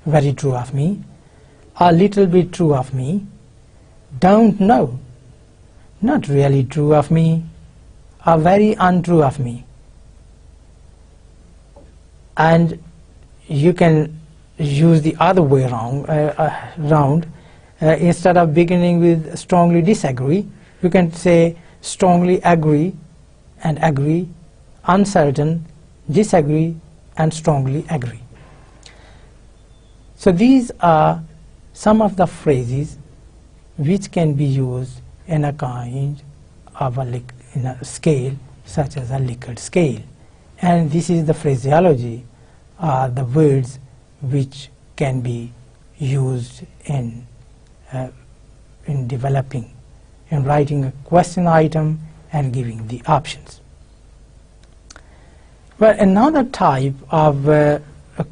very true of me, a little bit true of me, don't know, not really true of me, a very untrue of me. And you can use the other way round. Instead of beginning with strongly disagree, you can say strongly agree and agree, uncertain, disagree, and strongly agree. So these are some of the phrases which can be used in a kind of in a scale such as a Likert scale. And this is the phraseology, the words which can be used in developing, in writing a question item and giving the options. Well, another type of a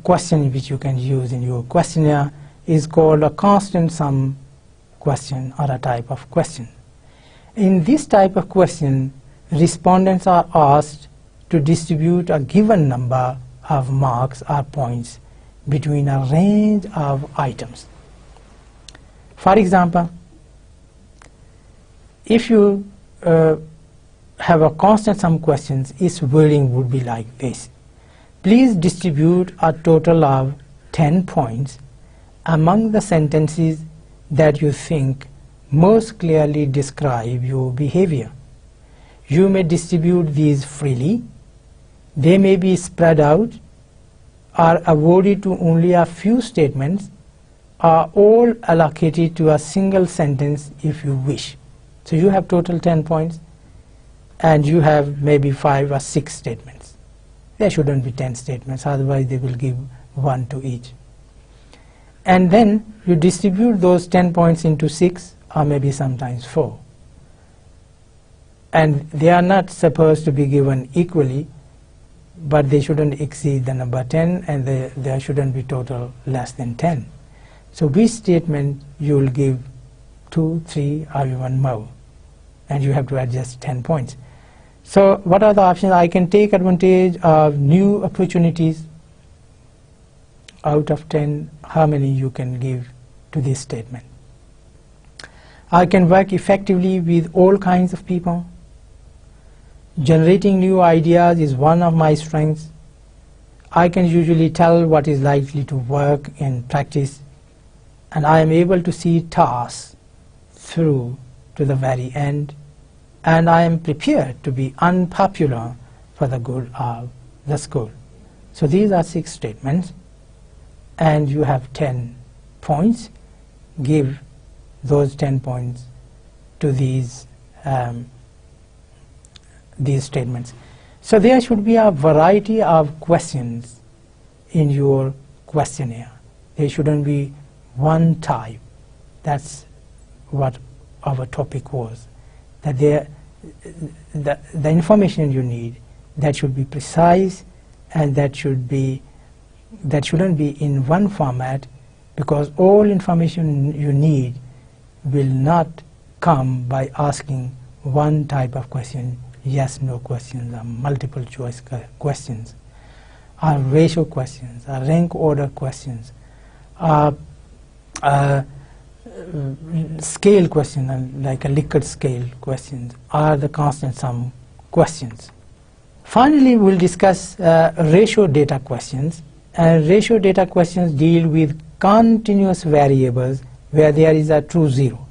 question which you can use in your questionnaire is called a constant sum question, or a type of question. In this type of question, respondents are asked to distribute a given number of marks or points between a range of items. For example, if you have a constant sum questions, its wording would be like this: please distribute a total of 10 points among the sentences that you think most clearly describe your behavior. You may distribute these freely. They may be spread out or awarded to only a few statements, or all allocated to a single sentence if you wish. So you have total 10 points and you have maybe 5 or 6 statements. There shouldn't be 10 statements, otherwise they will give 1 to each. And then you distribute those 10 points into 6 or maybe sometimes 4. And they are not supposed to be given equally, but they shouldn't exceed the number 10, and there shouldn't be total less than 10. So which statement you will give 2, 3 or even more, and you have to adjust 10 points. So what are the options? I can take advantage of new opportunities. Out of 10, how many you can give to this statement? I can work effectively with all kinds of people. Generating new ideas is one of my strengths. I can usually tell what is likely to work in practice, and I am able to see tasks through to the very end, and I am prepared to be unpopular for the good of the school. So these are 6 statements, and you have 10 points. Give those 10 points to these statements. So there should be a variety of questions in your questionnaire. There shouldn't be one type. That's what our topic was. That the information you need, that should be precise, and that shouldn't be in one format, because all information you need will not come by asking one type of question, yes, no questions, or multiple choice questions, or ratio questions, or rank order questions, scale question, like a Likert scale questions, or the constant sum questions. Finally, we'll discuss ratio data questions. And ratio data questions deal with continuous variables where there is a true zero.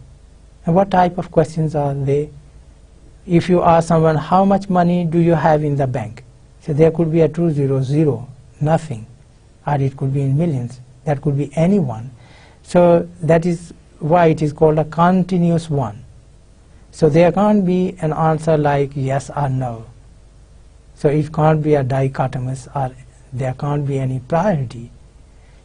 And what type of questions are they? If you ask someone, how much money do you have in the bank? So there could be a true zero, zero, nothing. Or it could be in millions. That could be anyone. So that is why it is called a continuous one. So there can't be an answer like yes or no. So it can't be a dichotomous, or there can't be any priority.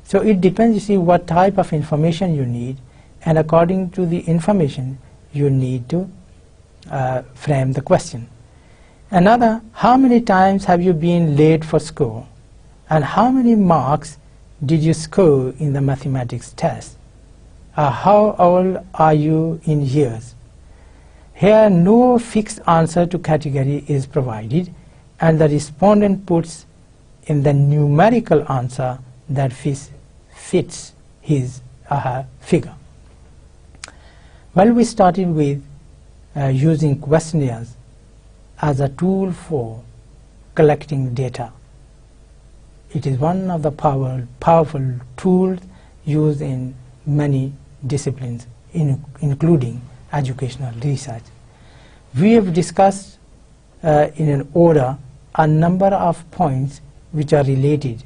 So it depends, you see, what type of information you need, and according to the information you need to frame the question. Another, how many times have you been late for school, and how many marks did you score in the mathematics test? How old are you in years? Here no fixed answer to category is provided, and the respondent puts in the numerical answer that fits his or her figure. Well, we started with using questionnaires as a tool for collecting data. It is one of the powerful tools used in many disciplines, including educational research. We have discussed in an order a number of points which are related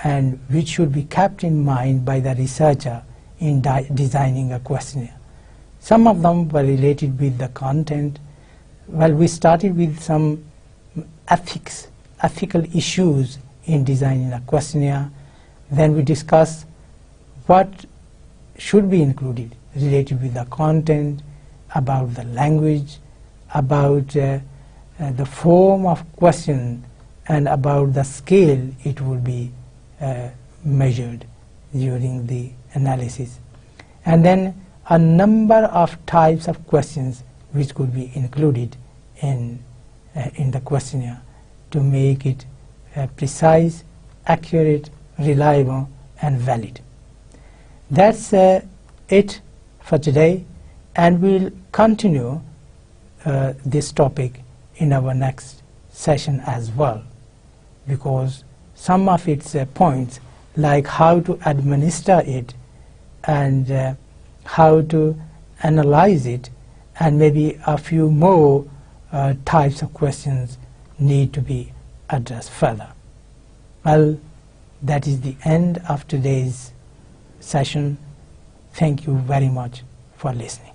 and which should be kept in mind by the researcher in designing a questionnaire. Some of them were related with the content. Well, we started with some ethical issues in designing a questionnaire. Then we discussed what should be included related with the content, about the language, about the form of question, and about the scale it will be measured during the analysis. And then a number of types of questions which could be included in the questionnaire to make it precise, accurate, reliable, and valid. That's it for today, and we'll continue this topic in our next session as well, because some of its points, like how to administer it and how to analyze it, and maybe a few more types of questions need to be addressed further. Well, that is the end of today's session. Thank you very much for listening.